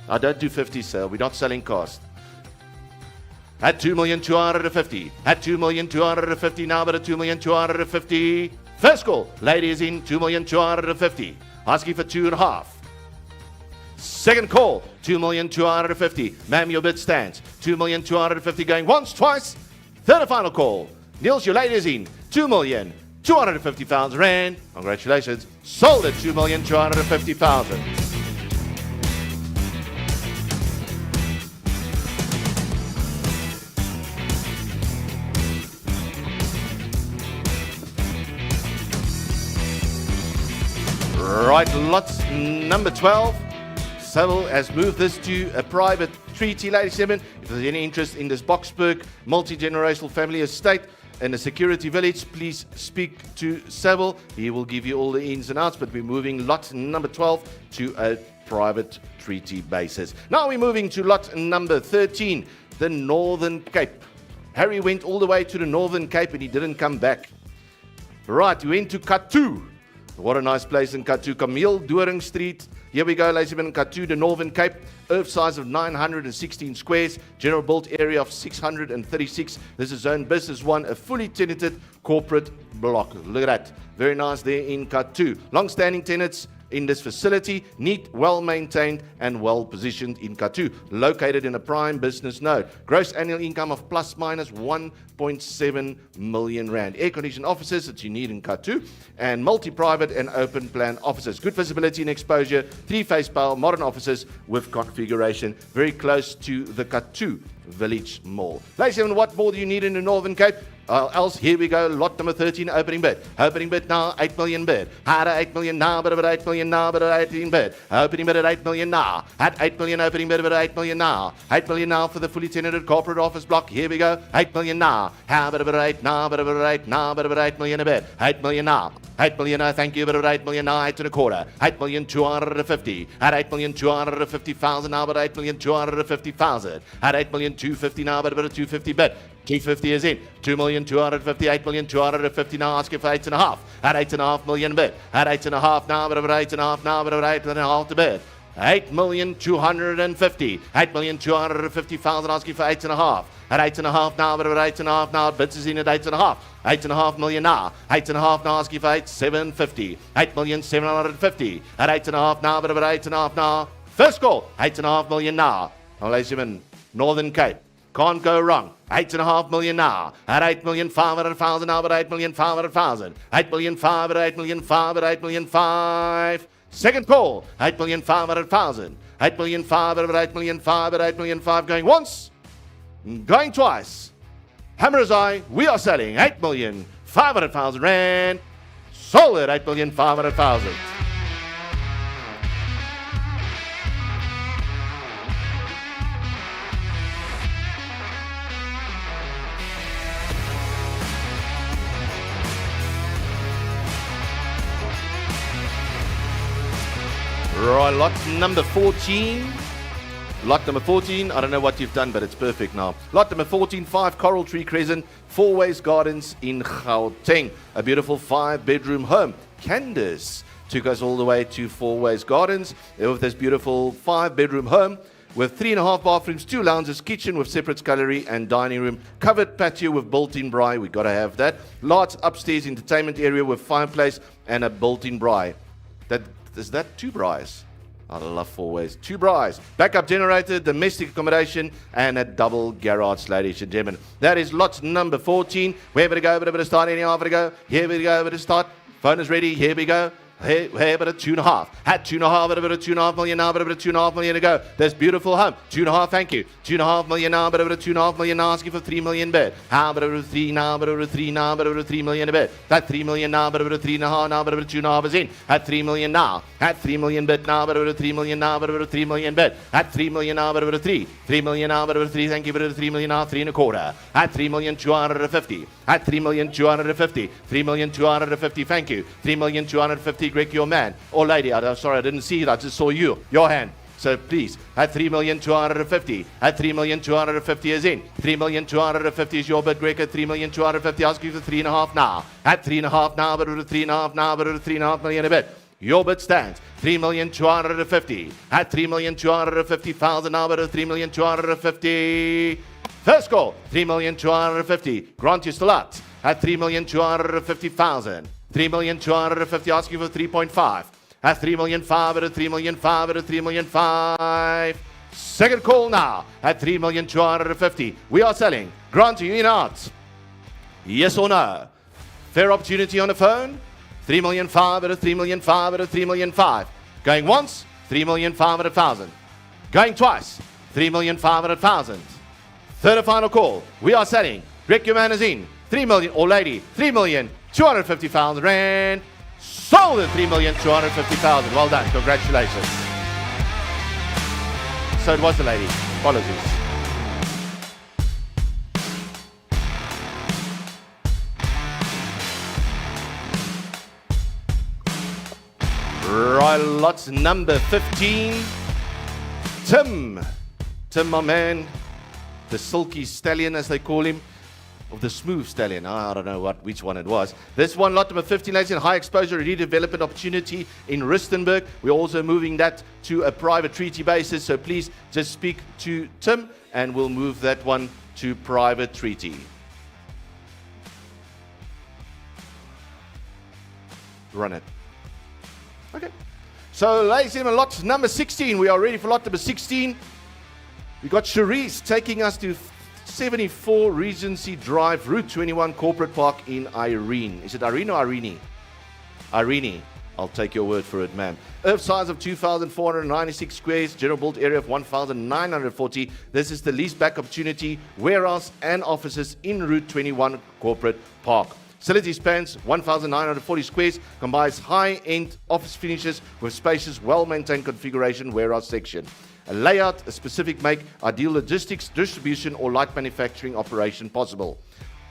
I don't do 50 sale. We're not selling cost. At 2,250,000. At 2,250,000 now, but a 2,250,000. First call, lady is in 2,250,000. Asking for 2.5. Second call, 2,250,000. Ma'am, your bid stands. 2,250,000 going once, twice. Third and final call. Niels, your lady is in 2,250,000 Rand. Congratulations. Sold at 2,250,000. Right, lots number 12. Saville has moved this to a private treaty, ladies and gentlemen. If there's any interest in this Boksburg multi-generational family estate and a security village, please speak to Saville. He will give you all the ins and outs, but we're moving lot number 12 to a private treaty basis. Now we're moving to lot number 13, the Northern Cape. Harry went all the way to the Northern Cape and he didn't come back. Right, he went to Kathu. What a nice place in Kathu. Camille Doring Street. Here we go, ladies and gentlemen. Kathu, the Northern Cape. Earth size of 916 squares. General built area of 636. This is Zone Business 1, a fully tenanted corporate block. Look at that. Very nice there in Kathu. Long-standing tenants in this facility, neat, well-maintained and well-positioned in Kathu, located in a prime business node. Gross annual income of plus minus 1.7 million Rand. Air-conditioned offices that you need in Kathu, and multi-private and open plan offices. Good visibility and exposure, 3-phase power, modern offices with configuration, very close to the Kathu Village Mall. Ladies and gentlemen, what more do you need in the Northern Cape? Else, here we go, lot number 13, opening bid. Opening bid now, 8 million bid. At 8 million now, but at 8 million now, but at 18 bid. Opening bid at 8 million now. At 8 million, opening bid at 8 million now. 8 million now for the fully tenanted corporate office block. Here we go, 8 million now. How about 8 now, but about 8 now, but about 8 million a bid. 8 million now. 8 million now, thank you, but about 8 million now, 8.25. 8,250,000. At 8,250,000 now, but 8,250,000. At 8,250,000 now, but about 250 bid. 250 is in. 2,250,000, 8,250,000 now, asking for 8.5. At 8.5 million bid. At 8.5 now, but about 8.5 now, but about 8.5 to bid. 8,250,000. 8,250,000 asking for 8.5. At 8.5 now, but about 8.5 now, bids is in at 8.5. 8.5 million now. 8.5 now, asking for 8,750. 8,750,000. At 8.5 now, but about 8.5 now. First call, 8.5 million now. Now, ladies and gentlemen, Northern Cape. Can't go wrong. 8.5 million now. At 8,500,000 now, but 8,500,000. 8,500,000 at 8,500,000 at 8,500,000. Second call, 8,500,000. 8,500,000 at 8,500,000 at 8,500,000. Going once, going twice. Hammer's eye, we are selling 8,500,000 Rand. Sold at 8,500,000. Right, lot number 14. Lot number 14, I don't know what you've done, but it's perfect now. Lot number 14, 5 Coral Tree Crescent, Four Ways Gardens in Gauteng. A beautiful 5-bedroom home. Candace took us all the way to Four Ways Gardens with this beautiful 5-bedroom home with 3.5 bathrooms, 2 lounges, kitchen with separate scullery and dining room, covered patio with built-in braai. We got to have that. Large upstairs entertainment area with fireplace and a built-in braai. Is that 2 braais? I love Four Ways. 2 braais. Backup generator, domestic accommodation, and a double garage, ladies and gentlemen. That is lot number 14. Where we go? Where we start? Any half we go? Here we go. Where to start? Phone is ready. Here we go. Hey, but a 2.5. Had 2.5, but a 2.5 million now, but a 2.5 million to go. This beautiful home. 2.5, thank you. 2.5 million now, but a 2.5 million now, asking for 3 million bid. How but a 3 now, but a 3 now, but a 3 million a bid. That 3 million now, but a 3.5 now, but a 2.5 is in. At 3 million now. At 3 million bid now, but a 3 million now, but a 3 million bid. At 3 million now, but a 3. 3 million now, but a 3, thank you, but a 3 million now, 3.25. At 3,250,000. At 3,250,000. 3,250,000, thank you. 3,250,000, Greg, your man. Or lady, I'm sorry, I didn't see it, I just saw you. Your hand. So please, at 3,250,000. At 3,250,000 is in. 3,250,000 is your bid, Greg. At 3,250,000, ask you for 3.5 now. At 3.5 now, but with a 3.5 now, but with a 3.5 million a bit. Your bid stands 3,250,000. At 3,250,000 now, but with 3,250,000. First call, 3,250,000. Grant you still out at 3,250,000. 3,250,000, asking for 3.5. At 3,500,000, at 3,500,000, at 3,500,000. Second call now at 3,250,000. We are selling. Grant you in out. Yes or no? Fair opportunity on the phone. 3,500,000, at 3,500,000, at 3,500,000. Going once, 3,500,000. Going twice, 3,500,000. Third and final call. We are selling. Rick, your man is in. 3 million, or lady, 3,250,000 rand. Sold at 3,250,000. Well done. Congratulations. So it was the lady. Apologies. Right, lots number 15. Tim, my man. The silky stallion, as they call him, or the smooth stallion. I don't know which one it was. This one, lot number 15, ladies, in high exposure redevelopment opportunity in Rustenburg. We're also moving that to a private treaty basis, so please just speak to Tim and we'll move that one to private treaty. Run it. Okay. So, ladies and gentlemen, lot number 16. We are ready for lot number 16. We got Cherise taking us to 74 Regency Drive, Route 21, Corporate Park in Irene. Is it Irene or Irene? Irene. I'll take your word for it, ma'am. Earth size of 2,496 squares, general built area of 1,940. This is the lease back opportunity, warehouse and offices in Route 21, Corporate Park. Facility spans 1,940 squares, combines high-end office finishes with spacious, well-maintained configuration warehouse section. A layout, a specific make, ideal logistics, distribution, or light manufacturing operation possible.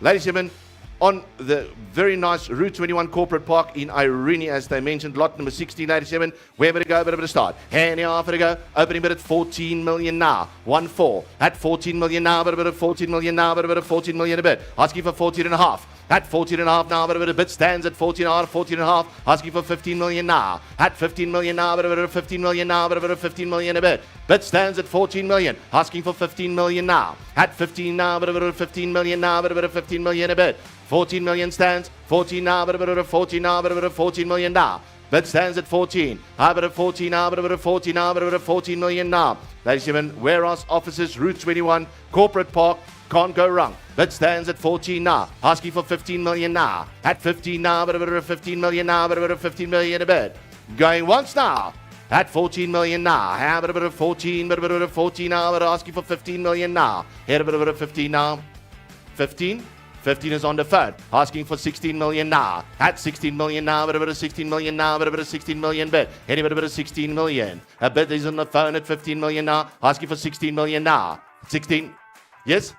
Ladies and gentlemen, on the very nice Route 21 Corporate Park in Irene, as they mentioned, lot number 16, 87. Where would it go? Where would it start? Hand half it go. Opening bid at 14 million now. 1-4. At 14 million now, but a bit of 14 million now, but a bit of 14 million a bit. Asking for 14.5. At 14.5 now, but a bit stands at 14.5, 14.5, asking for 15 million now. At 15 million now, but a bit of 15 million now, but a bit of 15 million a bit. Bid stands at 14 million, asking for 15 million now. At 15 now, but a bit of 15 million now, but a bit of 15 million a bit. 14 million stands, 14 now, but a bit of 14 now, but a bit of 14 million now. Bid stands at 14. How about a 14 now, but a bit of 14 now, but a bit of 14 million now. Ladies and gentlemen, warehouse offices, Route 21, Corporate Park, can't go wrong. Bid stands at 14 now, asking for 15 million now. At 15 now, but a bit of 15 million now, but a bit of 15 million a bit. Going once now. At 14 million now. How about a bit of 14, but a bit of 14 now, but asking for 15 million now. Here a bit of 15 now. 15? 15 is on the phone, asking for 16 million now. At 16 million now, but a bit of 16 million now, but a bit of 16 million bid. Any bit of 16 million. A bid is on the phone at 15 million now, asking for 16 million now. 16? Yes?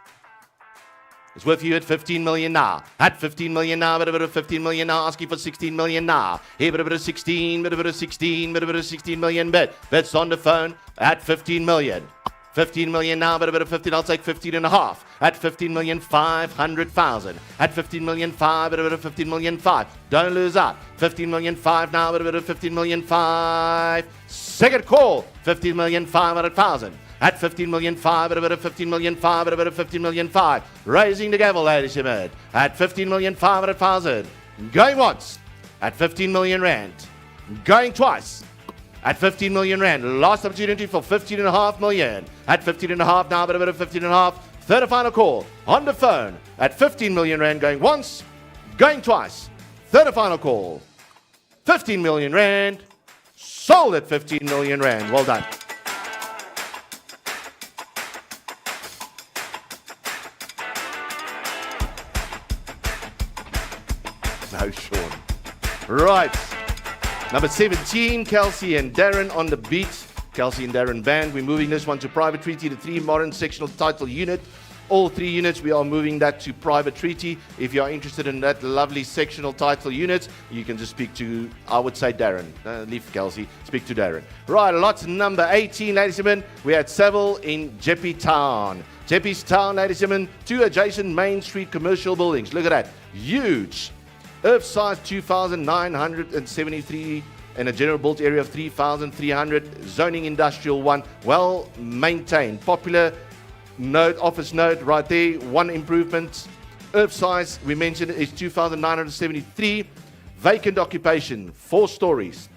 It's worth you at 15 million now. At 15 million now, but a bit of 15 million now, asking for 16 million now. Here, but a bit of 16, but a bit of 16, but a bit of 16 million bid. Bids on the phone at 15 million. 15 million now, but a bit of 15, I'll take 15 and a half. At 15,500,000. At 15,500,000, but a bit of 15,500,000. Don't lose out. 15,500,000 now, but a bit of 15,500,000. Second call, 15,500,000. At 15,500,000, but a bit of 15,500,000, but a bit of 15,500,000. Raising the gavel, ladies and gentlemen. At 15,500,000. Going once. At 15 million rand. Going twice. At 15 million rand. Last opportunity for 15.5 million. At 15.5 now, but a bit of 15.5. Third and final call on the phone at 15 million rand. Going once, going twice. Third and final call. 15 million rand. Sold at 15 million rand. Well done. No, Sean. Right. Number 17, Kelsey and Darren on the beat. Kelsey and Darren band. We're moving this one to private treaty, the 3 modern sectional title unit. All 3 units, we are moving that to private treaty. If you are interested in that lovely sectional title unit, you can just speak to, I would say, Darren. Leave Kelsey, speak to Darren. Right, lot number 18, ladies and gentlemen. We're at Seville in Jeppe Town. Jeppe's Town, ladies and gentlemen. 2 adjacent Main Street commercial buildings. Look at that. Huge. Earth size 2,973 and a general built area of 3,300. Zoning industrial 1. Well maintained. Popular node, office node right there. 1 improvement. Earth size, we mentioned, is 2,973. Vacant occupation, 4 stories.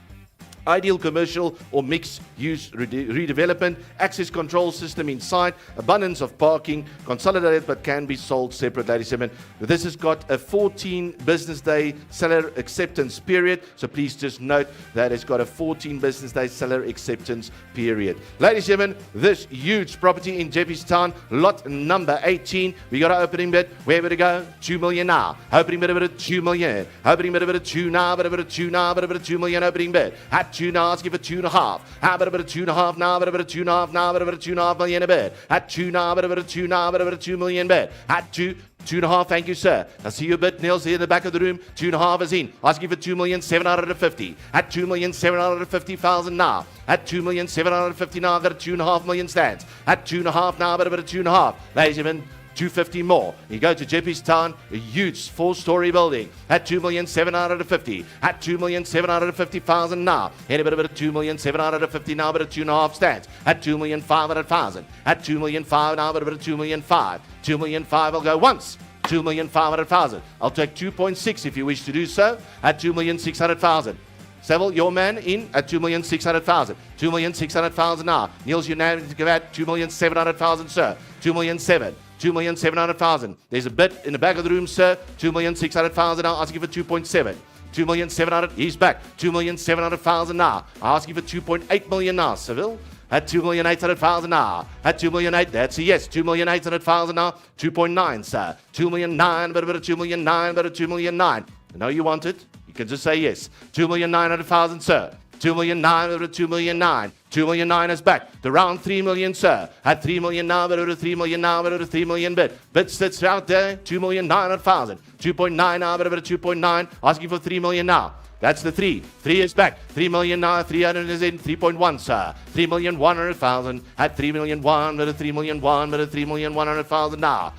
Ideal commercial or mixed use redevelopment, access control system inside, abundance of parking, consolidated but can be sold separate, ladies and gentlemen. This has got a 14 business day seller acceptance period, so please just note that it's got a 14 business day seller acceptance period. Ladies and gentlemen, this huge property in Jeppe's Town, lot number 18, we got our opening bid. Where would it go? 2 million now. Opening bid, a bit of 2 million. Opening bid, a bit of 2 now, but a bit of 2 now, but a bit of 2 million opening bid. At 2 now, let's give it 2.5. How about a bit of 2.5 now, but a bit of 2.5 now, but a bit of 2.5 million a bid. At 2 now, but a bit of 2 now, but a bit of 2 million bid. At 2.5, thank you, sir. I see you a bit, Niels, here in the back of the room. 2.5 is in. I'll give it 2,750,000. At 2,750,000 now. At 2,750,000 now, I've got a 2.5 million stands. At 2.5 now, but a bit of 2.5. Ladies and gentlemen, 250 more. You go to Jeppe's Town, a huge 4-story building at 2,750,000. At 2,750,000 now. Any bit of 2,750,000 now, but a 2.5 stands. At 2,500,000. At 2,500,000 now, but a 2,500,000. 2,500,000 will go once. 2,500,000. I'll take 2.6 if you wish to do so. At 2,600,000. Seville, your man in at 2,600,000. 2,600,000 now. Niels, your name to give out 2,700,000, sir. 2,700,000. 2,700,000. There's a bit in the back of the room, sir. 2,600,000 now. Asking for 2.7. 2,700,000. He's back. 2,700,000 now. Asking for 2.8 million now, Seville. At 2,800,000 now. At 2,800,000. That's a yes. 2,800,000 now. 2.9, sir. 2,900,000, but a 2,900,000, but a 2,900,000. I know you want it. You can just say yes. 2,900,000, sir. 2,900,000, 2,900,000. 2,900,000 is back to round 3 million, sir. At 3 million now, but over 3 million now, but over 3 million bid. Bid sits out there, 2,900,000. 2.9 now, but over 2.9. Asking for 3 million now. That's the 3. 3 is back. 3 million now, 300 is in. 3.1, sir. 3,100,000. At 3,100,000, but a 3,100,000, but a 3,100,000 now.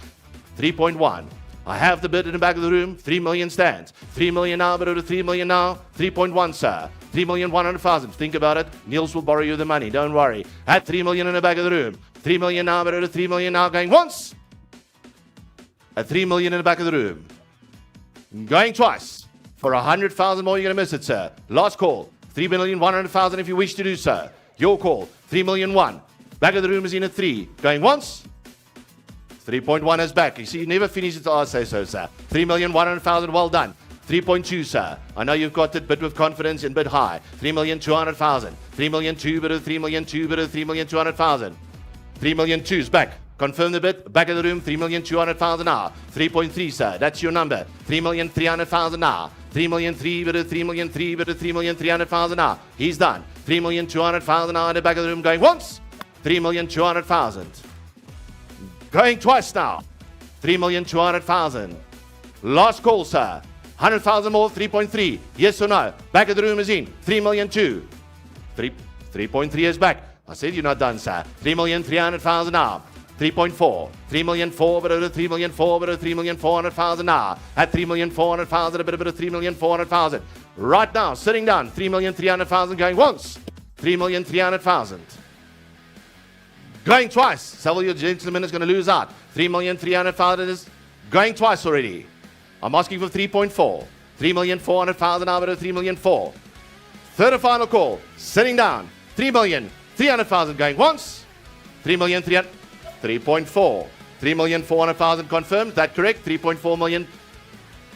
3.1. I have the bid in the back of the room. 3 million stands. 3 million now, but over 3 million now. 3.1, sir. 3,100,000. Think about it. Niels will borrow you the money. Don't worry. At 3 million in the back of the room. 3 million now, but over 3 million now. Going once. At 3 million in the back of the room. Going twice. For 100,000 more, you're going to miss it, sir. Last call. 3,100,000 if you wish to do so. Your call. 3,000,001. Back of the room is in at 3. Going once. 3.1 is back. You see, you never finish it till I say so, sir. 3,100,000, well done. 3.2, sir. I know you've got it, bid with confidence and bid high. 3,200,000. 3,200,000, but a 3,200,000, but a 3,200,000. 3,200,000 is back. Confirm the bid. Back of the room, 3,200,000 now. 3.3, sir. That's your number. 3,300,000 now. 3,300,000, but a 3,300,000, but a 3,300,000 now. He's done. 3,200,000 now in the back of the room going once. 3,200,000. Going twice now. 3,200,000. Last call, sir. 100,000 more, 3.3. Yes or no? Back of the room is in. 3,200,000. 3.3 is back. I said you're not done, sir. 3,300,000 now. 3.4, 3,000,004, but over 3,000,004, but over 3,400,000 now. At 3,400,000, a bit of 3,400,000. Right now, sitting down, 3,300,000 going once, 3,300,000. Going twice. Several of you gentlemen is going to lose out. 3,300,000 is going twice already. I'm asking for 3.4, 3,400,000 now, but over 3,000,004. Third and final call, sitting down, 3,300,000 going once, 3,300,000. 3.4. 3,400,000 confirmed. Is that correct? 3.4 million.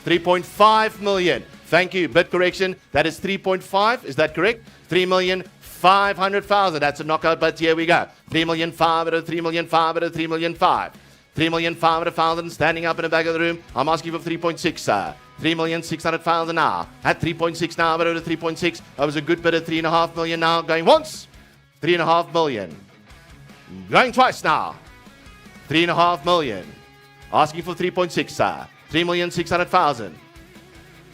3.5 million. Thank you. Bid correction. That is 3.5. Is that correct? 3,500,000. That's a knockout, but here we go. 3,500,000, 3,500,000, 3,500,000. 3,500,000 standing up in the back of the room. I'm asking for 3.6, sir. 3,600,000 now. At 3.6 now, but over 3.6. That was a good bit of 3.5 million now. Going once. 3.5 million. Going twice now. 3.5 million. Asking for 3.6, sir. 3,600,000.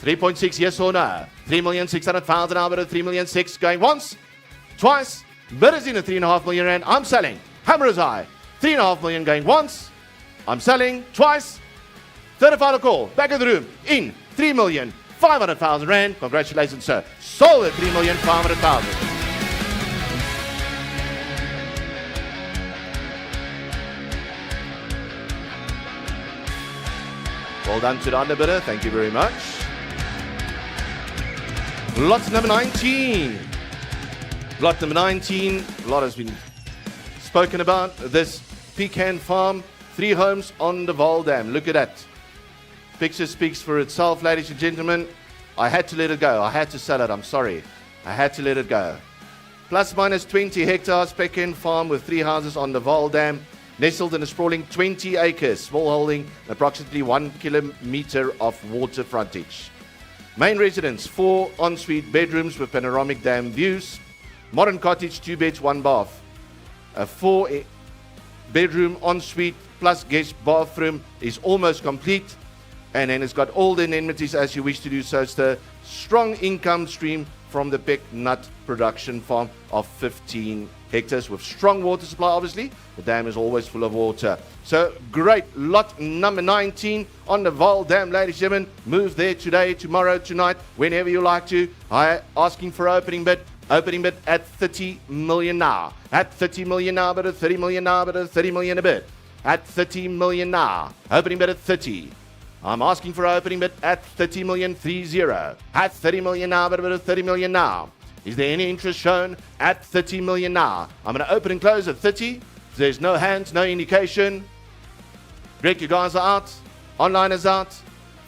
3.6, yes or no? 3,600,000 now, but 3,600,000 going once, twice. Bid is in at 3.5 million rand. I'm selling. Hammer is high. 3.5 million going once. I'm selling twice. Third and final call. Back of the room. In 3,500,000 rand. Congratulations, sir. Sold at 3,500,000. Well done to the underbidder. Thank you very much. Lot number 19. Lot number 19. A lot has been spoken about. This pecan farm. 3 homes on the Vaal Dam. Look at that. Picture speaks for itself, ladies and gentlemen. I had to let it go. I had to sell it. I'm sorry. I had to let it go. Plus minus 20 hectares pecan farm with 3 houses on the Vaal Dam. Nestled in a sprawling 20 acres, small holding, approximately 1 kilometer of water frontage. Main residence, 4 ensuite bedrooms with panoramic dam views. Modern cottage, 2 beds, 1 bath. A 4-bedroom ensuite plus guest bathroom is almost complete. And then it's got all the amenities as you wish to do so. It's the strong income stream from the Peck Nut production farm of 15 hectares with strong water supply, obviously. The dam is always full of water. So great. Lot number 19 on the Vaal Dam, ladies and gentlemen. Move there today, tomorrow, tonight, whenever you like to. I asking for opening bid. Opening bid at 30 million now. At 30 million now, but at 30 million now, but at 30 million a bid. At 30 million now. Opening bid at 30. I'm asking for opening bid at 30 million 30. At 30 million now, but at 30 million now. Is there any interest shown? At 30 million now. I'm going to open and close at 30. There's no hands, no indication. Greg, you guys are out. Online is out.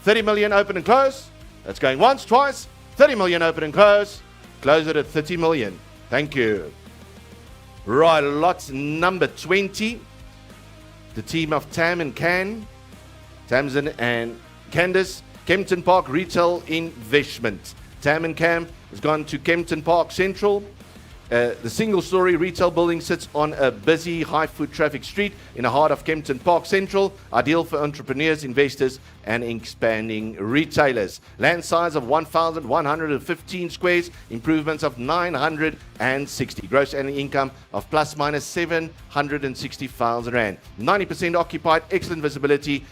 30 million open and close. That's going once, twice. 30 million open and close. Close it at 30 million. Thank you. Right, lot number 20. The team of Tam and Can. Tamsin and Candice. Kempton Park Retail Investment. Tam and Cam has gone to Kempton Park Central. The single-story retail building sits on a busy, high-foot traffic street in the heart of Kempton Park Central, ideal for entrepreneurs, investors, and expanding retailers. Land size of 1,115 squares, improvements of 960. Gross annual income of plus minus 760,000 rand. 90% occupied, excellent visibility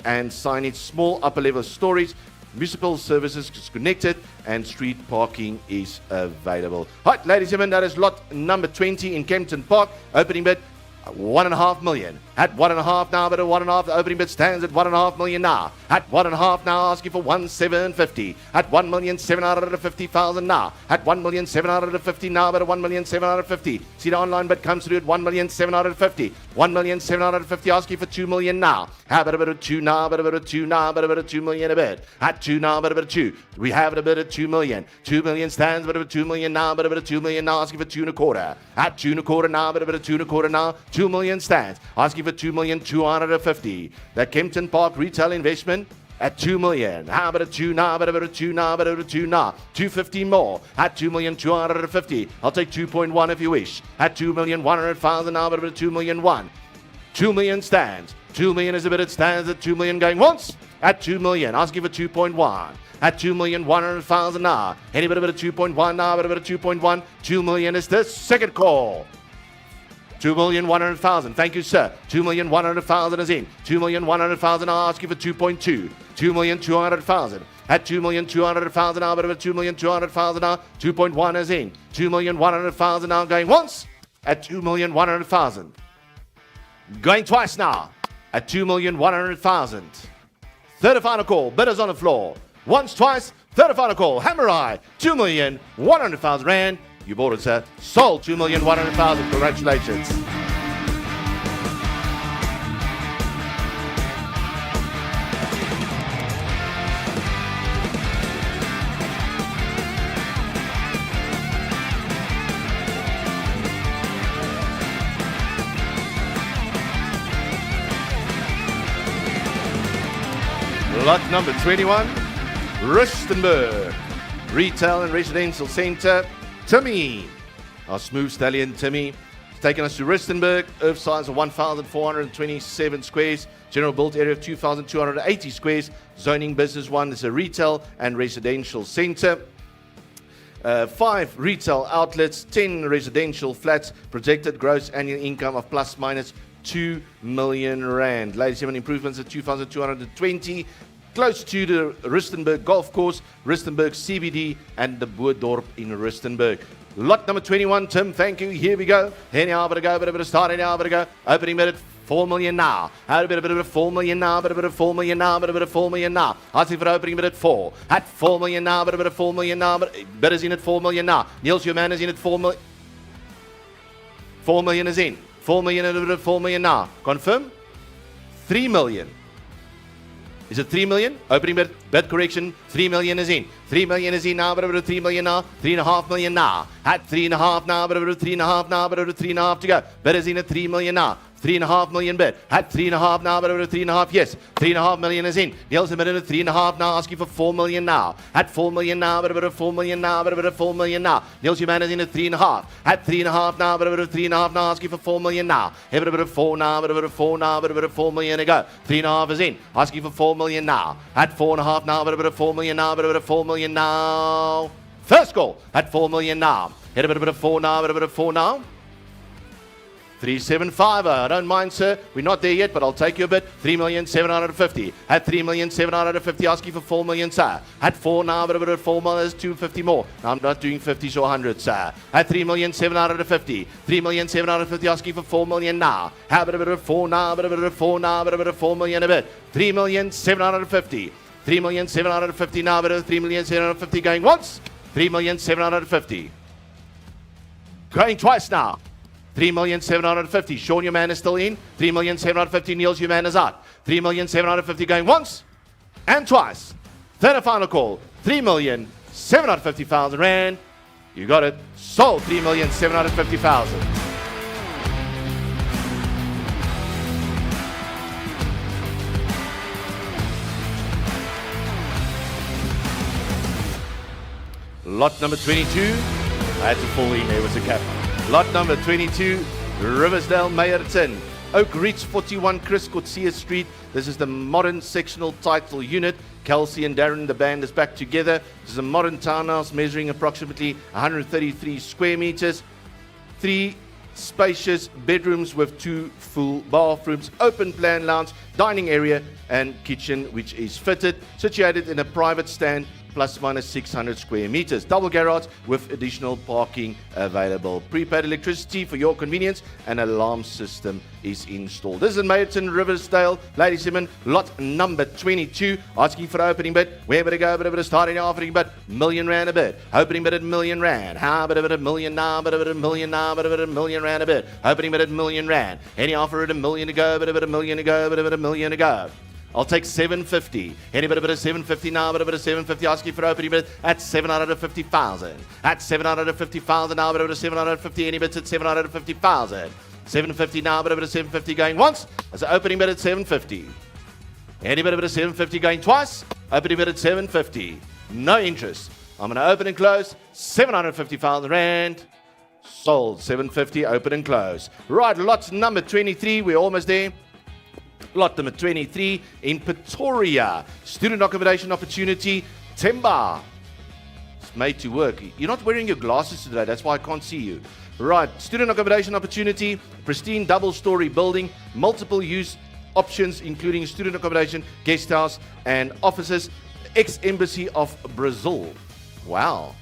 and signage, small upper-level stories. Municipal services is connected and street parking is available. Right, ladies and gentlemen, that is lot number 20 in Kempton Park. Opening bid 1.5 million. At 1.5 now, but at 1.5, the opening bid stands at 1.5 million now. At 1.5 now, asking for 1,750. At 1,750,000 now. At 1,750,000 now, but at 1,750,000. See the online bid comes through at 1,750,000. 1,750,000 asking for 2 million now. Have it a bit of 2 now, but a bit of 2 now, but a bit of 2 million a bit. At 2 now, but a bit of 2. We have it a bit of 2 million. 2 million stands, but a bit of 2 million now, but a bit of 2 million now, asking for 2.25. At 2.25 now, but a bit of 2.25 now. 2 million stands, asking for 2,250,000. The Kempton Park Retail Investment at 2 million. How about a 2 now, but a bit of 2 now, but a bit of 2 now. 250 more at 2,250,000. I'll take 2.1 if you wish. At 2,100,000 now, but a bit of 2,000,001. 2 million stands. 2 million is a bit, it stands at 2 million going once. At 2 million, asking for 2.1. At 2,100,000 now. Any bit of 2.1 now, but a bit of 2.1. 2 million is the second call. 2,100,000. Thank you, sir. 2,100,000 is in. 2,100,000. I'll ask you for 2.2. 2,200,000. At 2,200,000 now, but 2,200,000 now. 2.1 is in. 2,100,000 now going once. At 2,100,000. Going twice now. At 2,100,000. Third and final call. Bidders on the floor. Once, twice. Third and final call. Hammer high. 2,100,000 rand. You bought it, sir. Sold 2,100,000. Congratulations. Lot number 21, Rustenburg Retail and Residential Centre. Timmy, our smooth stallion Timmy, has taken us to Rustenburg. Earth size of 1,427 squares. General built area of 2,280 squares. Zoning business 1 is a retail and residential centre. 5 retail outlets, 10 residential flats. Projected gross annual income of plus minus 2 million rand. Ladies and gentlemen, improvements at 2,220. Close to the Rustenburg Golf Course, Rustenburg CBD, and the Boerdorp in Rustenburg. Lot number 21, Tim, thank you. Here we go. Anyhow, but go, but start anyhow, but go. Opening bid at 4 million now. Had a bit of 4 million now, but a bit of 4 million now, but a bit of 4 million now. Asking for opening bid at 4. At 4 million now, but a bit of 4 million now, but bid is in at 4 million now. Niels, your man is in at 4 million. 4 million is in. 4 million and a bit of 4 million now. Confirm? 3 million. Is it 3 million? Opening bid correction. 3 million is in. 3 million is in now, but over 3 million now. 3.5 million now. At 3.5 now, but over 3.5 now, but over 3.5 to go. Bid is in at 3 million now. 3.5 million bid. At 3.5 now, but over 3.5. Yes. 3.5 million is in. Nielsen bid at 3.5 now, asking for 4 million now. At 4 million now, but over 4 million now, but over 4 million now. Nielsen man is in at 3.5. At 3.5 now, but over 3.5 now, asking for 4 million now. Every bit of 4 now, but over 4 now, but over 4 million to go. 3.5 is in. Asking for 4 million now. At 4.5 now, but over 4 million now, but over 4 million now. First goal at 4 million now. Hit a bit of 4 now, but a bit of 4 now. 375. I don't mind, sir. We're not there yet, but I'll take you a bit. 3,750,000. At 3,750,000, asking for 4 million, sir. At 4 now, but a bit of 4 million is 250 more. Now, I'm not doing 50s or 100s, sir. At 3,750,000. 3,750,000, asking for 4 million now. Have a bit of 4 now, but a bit of 4 now, but a bit of 4 million a bit. 3,750,000. 3,750,000 now, but a 3,750,000 going once. 3,750,000. Going twice now. 3,750,000. Sean, your man is still in. 3,750,000. Niels, your man is out. 3,750,000 going once and twice. Third and final call. 3,750,000 rand. You got it. Sold 3,750,000. Lot number 22. I had to fall in there with a cap. Lot number 22, Riversdale Meyerton. Oak Ridge 41 Chris Coetzee Street. This is the modern sectional title unit. Kelsey and Darren, the band, is back together. This is a modern townhouse measuring approximately 133 square meters. 3 spacious bedrooms with 2 full bathrooms, open plan lounge, dining area and kitchen which is fitted, situated in a private stand, plus minus 600 square meters. Double garage with additional parking available. Prepaid electricity for your convenience and alarm system is installed. This is in Meyerton, Riversdale. Ladies and gentlemen, lot number 22. Asking for opening bid. Where would it go? But a starting offering bid. £1,000,000 a bid. Opening bid at £1,000,000. How about a million now? But a million now? But a £1,000,000 a bid. Opening bid at £1,000,000. Any offer at £1,000,000 to go? But a £1,000,000 to go? But a £1,000,000 to go. I'll take 750. Any bit of 750 now, but a bit of 750. Asking for opening bid at 750,000. At 750,000 now, but a bit of 750. Any bits at 750,000. 750 now, but a bit of 750 going once. As an opening bid at 750. Any bit of 750 going twice. Opening bid at 750. No interest. I'm going to open and close. 750,000 rand. Sold. 750. Open and close. Right. Lot number 23. We're almost there. Lot number 23 in Pretoria. Student accommodation opportunity. Temba. made to work. You're not wearing your glasses today, that's why I can't see you. Right, student accommodation opportunity, pristine double-story building, multiple use options including student accommodation, guest house, and offices. Ex-Embassy of Brazil. Wow.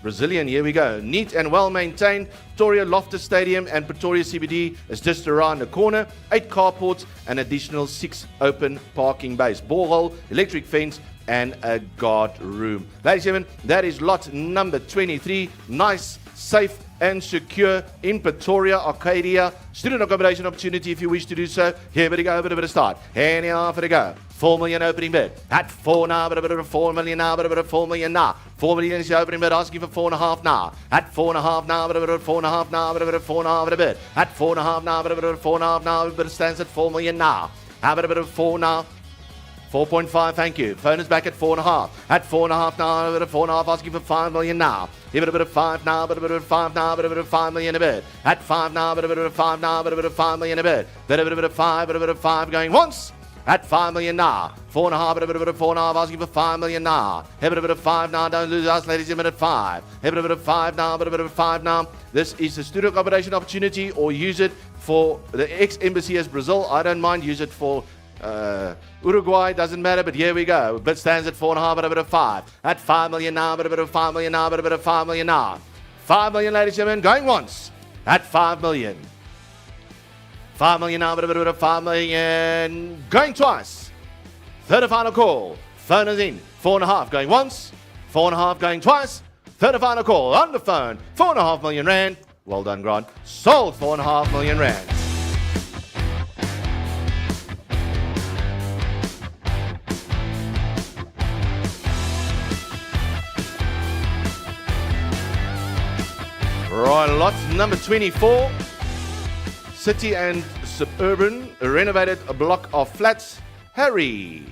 Brazilian, here we go. Neat and well maintained. Pretoria Loftus Stadium and Pretoria CBD is just around the corner. 8 carports and additional 6 open parking bays. Borehole, electric fence, and a guard room. Ladies and gentlemen, that is lot number 23. Nice, safe, and secure in Pretoria, Arcadia. Student accommodation opportunity if you wish to do so. Here we go, a bit of a start. And here for the go. 4 million opening bid. At 4 now, but a bit of 4 million now, but a bit of 4 million now. 4 million is the opening bid, asking for 4.5 now. At 4.5 now, but a bit of 4.5 now, but a bit of 4.5 at a bid. At 4.5 now, but a bit of 4.5 now, but it stands at 4 million now. How about a bit of 4 now? 4.5, thank you. Phone is back at 4.5. At 4.5 now, a bit of 4.5, asking for 5 million now. Give it a bit of 5 now, but a bit of 5 now, but a bit of 5 million a bit. At 5 now, but a bit of 5 now, but a bit of 5 million a bit. Then a bit of 5, but a bit of 5 going once. At 5 million now. 4.5, but a bit of 4.5, asking for 5 million now. Have a bit of 5 now, don't lose us, ladies and gentlemen, at 5. Have a bit of 5 now, but a bit of 5 now. This is a student accommodation opportunity, or use it for the ex-embassy as Brazil. I don't mind, use it for Uruguay, doesn't matter, but here we go. Bid stands at 4.5, but a bit of 5. At 5 million now, but a bit of 5 million now, but a bit of 5 million now. 5 million, ladies and gentlemen, going once. At 5 million. 5 million now, but a bit of 5 million. Going twice. Third and final call. Phone is in. 4.5 going once. 4.5 going twice. Third and final call on the phone. 4.5 million rand. Well done, Grant. Sold 4.5 million rand. Right, lot number 24. City and suburban, a renovated block of flats. Harry.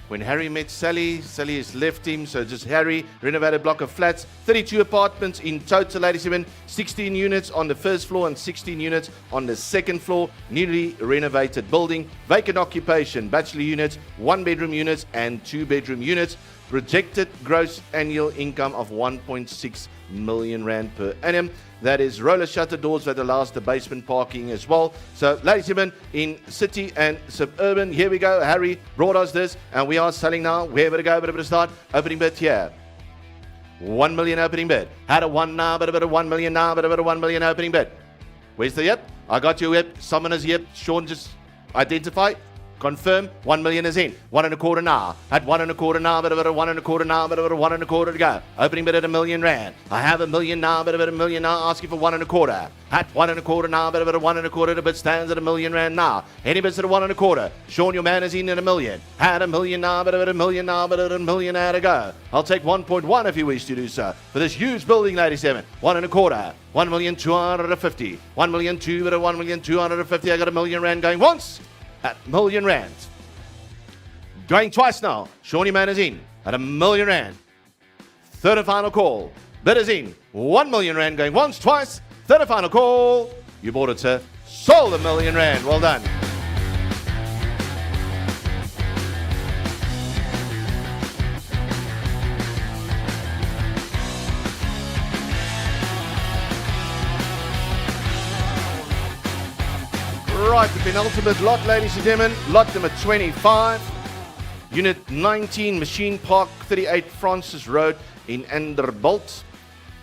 When Harry met Sally, Sally has left him, so just Harry, renovated block of flats. 32 apartments in total, ladies and gentlemen. 16 units on the first floor and 16 units on the second floor. Newly renovated building. Vacant occupation, bachelor units, 1-bedroom units and 2-bedroom units. Projected gross annual income of 1.6 million rand per annum. That is roller shutter doors that allows the basement parking as well. So, ladies and gentlemen, in city and suburban, here we go. Harry brought us this, and we are selling now. Where would it go? Bit of a start. Opening bid here. 1 million opening bid. Had a 1 now, but a bit of 1 million now, but a bit of 1 million opening bid. Where's the yep? I got your yep. Someone is yep. Sean, just identify. Confirm. 1 million is in. 1.25 now. At 1.25 now, but about 1.25 now, but about 1.25 to go. Opening bid at $1 million rand. I have $1 million now, but about $1 million now. Asking for 1.25. At 1.25 now, but about 1.25. The bid stands at $1 million rand now. Any bids at 1.25. Sean, your man is in at $1 million. Had $1 million now, but about $1 million now, but about $1 million now to go. I'll take 1.1 if you wish to do so. For this huge building, ladies and gentlemen. 1.25. 1,250,000. 1,200,000, but 1,250,000. I got $1 million rand going once. At $1 million rand. Going twice now. Shawnee man is in at $1 million rand. Third and final call. Bid is in. 1 million rand going once, twice. Third and final call. You bought it, sir. Sold $1 million rand. Well done. Right, the penultimate lot, ladies and gentlemen. Lot number 25. Unit 19, Machine Park, 38 Francis Road in Anderbolt.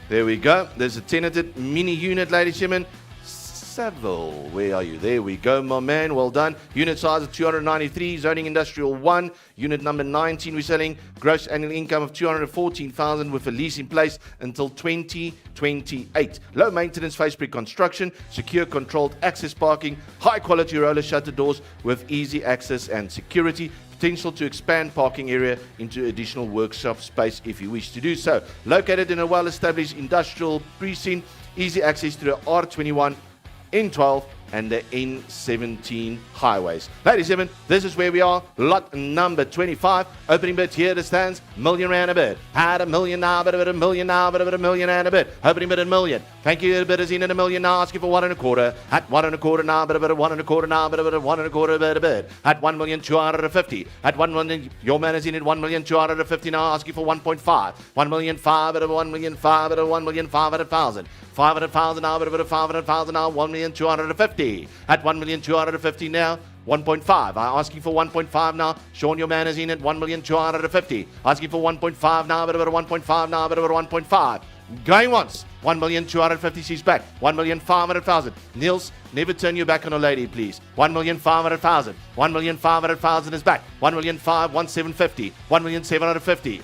There we go. There's a tenanted mini unit, ladies and gentlemen. Saville, where are you? There we go, my man. Well done. Unit size of 293, zoning industrial 1. Unit number 19, we're selling gross annual income of 214,000 with a lease in place until 2028. Low maintenance phase pre-construction, secure controlled access parking, high quality roller shutter doors with easy access and security. Potential to expand parking area into additional workshop space if you wish to do so. Located in a well-established industrial precinct, easy access to the R21, N12 and the N17 highways. Ladies and gentlemen, this is where we are. Lot number 25. Opening bid here it stands. $1 million rand a bid. Had $1 million now, but about $1 million now, but about $1 million rand a bid. Opening bid at $1 million. Thank you. Bid is in at $1 million now. Asking for 1.25. At 1.25 now. Bid 1.25 now. Bid 1.25 bid. At 1,250,000. At 1 million. Your man is in at 1,250,000 now. Asking for 1.5. 1,500,000 at 1,500,000 at 1,500,000. 500,000 now. Bid 500,000 now. 1,250,000. At 1,250,000 now. 1.5. Asking for 1.5 now. Sean, your man is in at 1,250,000. Asking for 1.5 now. Bit 1.5 now. Bit 1.5. Going once. 1,250,000. She's back. 1,500,000. Niels, never turn your back on a lady, please. 1,500,000. 1,500,000 is back. 1,500,000. 1,750,000. 1,750,000.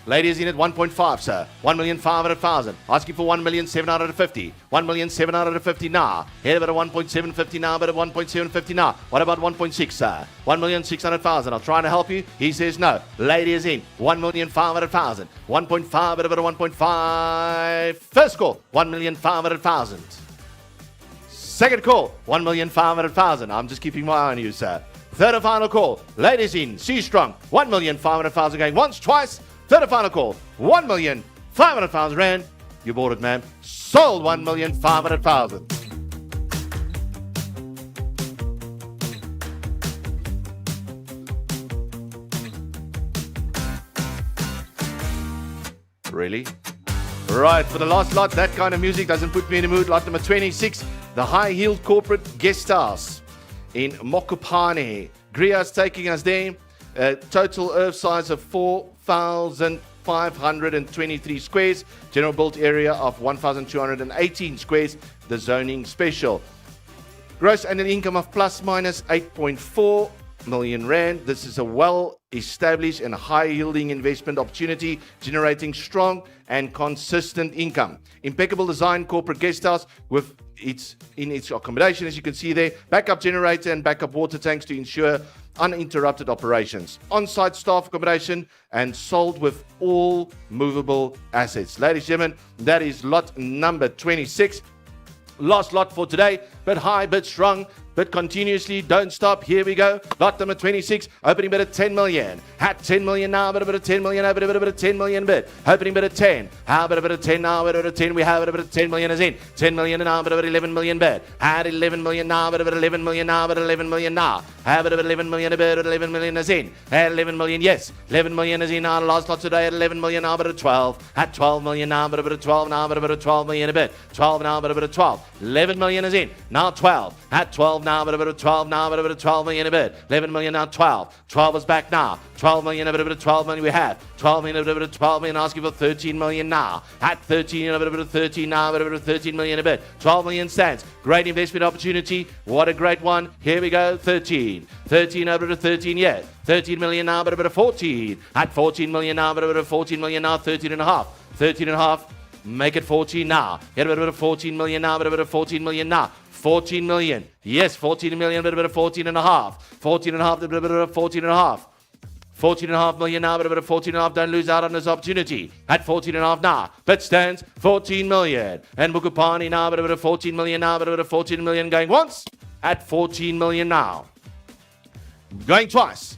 Ladies in at 1.5, sir. 1,500,000. Asking for 1,750,000. 1,750,000 now. Here about a 1.750 now, but at 1.750 now. What about 1.6, sir? 1,600,000. I'll try to help you. He says no. Lady is in. 1,500,000. 1.5 at about a 1.5. First call. 1,500,000. Second call. 1,500,000. I'm just keeping my eye on you, sir. Third and final call. Ladies in. C strong. 1,500,000 going once, twice. Third and final call, 1,500,000 rand. You bought it, ma'am. Sold 1,500,000. Really? Right, for the last lot, that kind of music doesn't put me in the mood. Lot number 26, the high-heeled corporate guest house in Mokopane. Gria's taking us there. Total earth size of 4,523 squares. General built area of 1,218 squares. The zoning special. Gross annual income of plus minus 8.4 million rand. This is a well-established and high-yielding investment opportunity, generating strong and consistent income. Impeccable design corporate guest house with its accommodation, as you can see there. Backup generator and backup water tanks to ensure uninterrupted operations. On-site staff accommodation and sold with all movable assets. Ladies and gentlemen, that is lot number 26. Last lot for today, bit high, bit strong, bit continuously, don't stop. Here we go. Lot number 26, opening bid at 10 million. At 10 million now, bit of 10 million, bit of 10 million bid. Opening bid at 10. How about a bit of 10 now, bit of 10, we have a bit of 10 million is in. 10 million now, bit of 11 million bid. At 11 million now, bit of 11 million now, bit of 11 million now. Have it of 11 million, a bit of 11 million is in. At 11 million, yes. 11 million is in now. Last lot today at 11 million now, bit of 12. At 12 million now, bit of 12 now, bit of 12 million a bit. 12 now, bit of 12. 11 million is in. Now 12. At 12 now, bit of 12 now, bit of 12 million a bit. 11 million now, 12. 12 is back now. 12 million, a bit of 12 million we have. 12 million, a bit of 12 million, asking for 13 million now. At 13, a bit of 13 now, a bit of 13 million a bit. 12 million stands. Great investment opportunity. What a great one. Here we go. 13. 13 over to 13, yeah. 13 million now, but a bit of 14. At 14 million now, but a bit of 14 million now, 13 and a half. 13 and a half. Make it 14 now. Get a bit of 14 million now, but a bit of 14 million now. 14 million. Yes, 14 million, but a bit of 14 and a half. 14 and a half, but a bit of 14 and a half. 14 and a half million now, but a bit of 14 and a half. Don't lose out on this opportunity. At 14 and a half now. Bet stands 14 million. And Mokopane now, but a bit of 14 million now, but a bit of 14 million going once. At 14 million now. Going twice.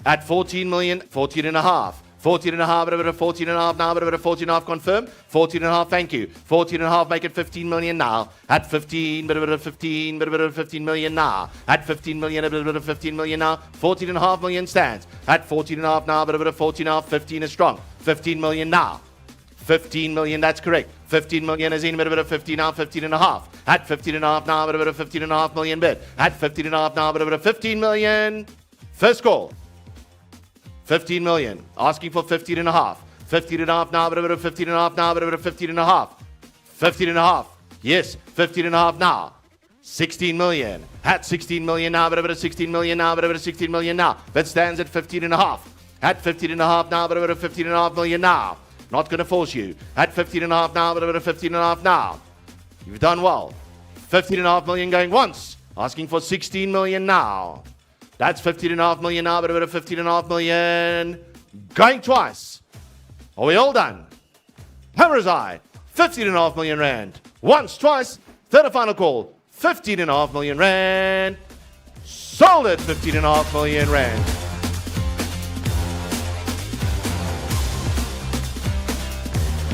At 14 million, 14 and a half. 14 and a half, but a bit of 14 and a half now, but a bit of 14 and a half confirm. 14 and a half, thank you. 14 and a half, make it 15 million now. At 15, but a bit of 15, but a bit of 15 million now. At 15 million, a bit of 15 million now. 14 and a half million stands. At 14 and a half now, but a bit of 14 and a half. 15 is strong. 15 million now. 15 million, that's correct. 15 million is in, but a bit of 15 now, 15 and a half. At 15 and a half now, but a bit of 15 and a half million bid. At 15 and a half now, but a bit of 15 million. First call. 15 million. Asking for 15 and a half. 15 and a half now, but a bit of 15 and a half now, but a bit of 15 and a half. 15 and a half. Yes, 15 and a half now. 16 million. At 16 million now, but a bit of 16 million now, but a bit of 16 million now. That stands at 15 and a half. At 15 and a half now, but a bit of 15 and a half million now. Not going to force you. At 15 and a half now, but a bit of 15 and a half now. You've done well. 15 and a half million going once. Asking for 16 million now. That's 15 and a half million now, but a bit of 15 and a half million. Going twice. Are we all done? Hammer's eye. 15 and a half million rand. Once, twice. Third and final call. 15 and a half million rand. Sold at 15 and a half million rand.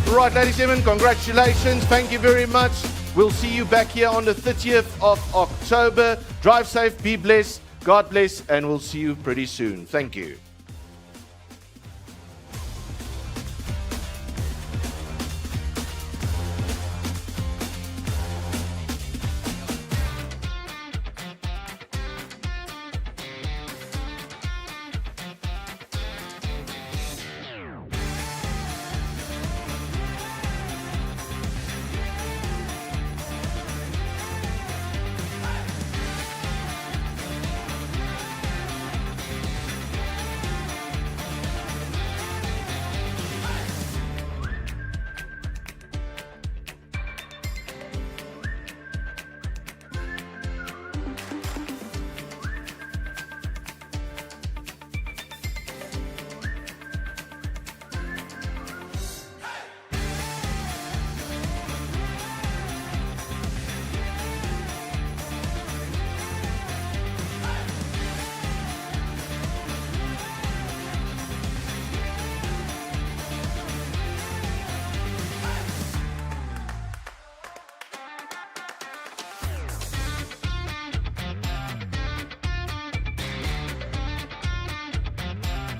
Right, ladies and gentlemen, congratulations. Thank you very much. We'll see you back here on the 30th of October. Drive safe, be blessed, God bless, and we'll see you pretty soon. Thank you.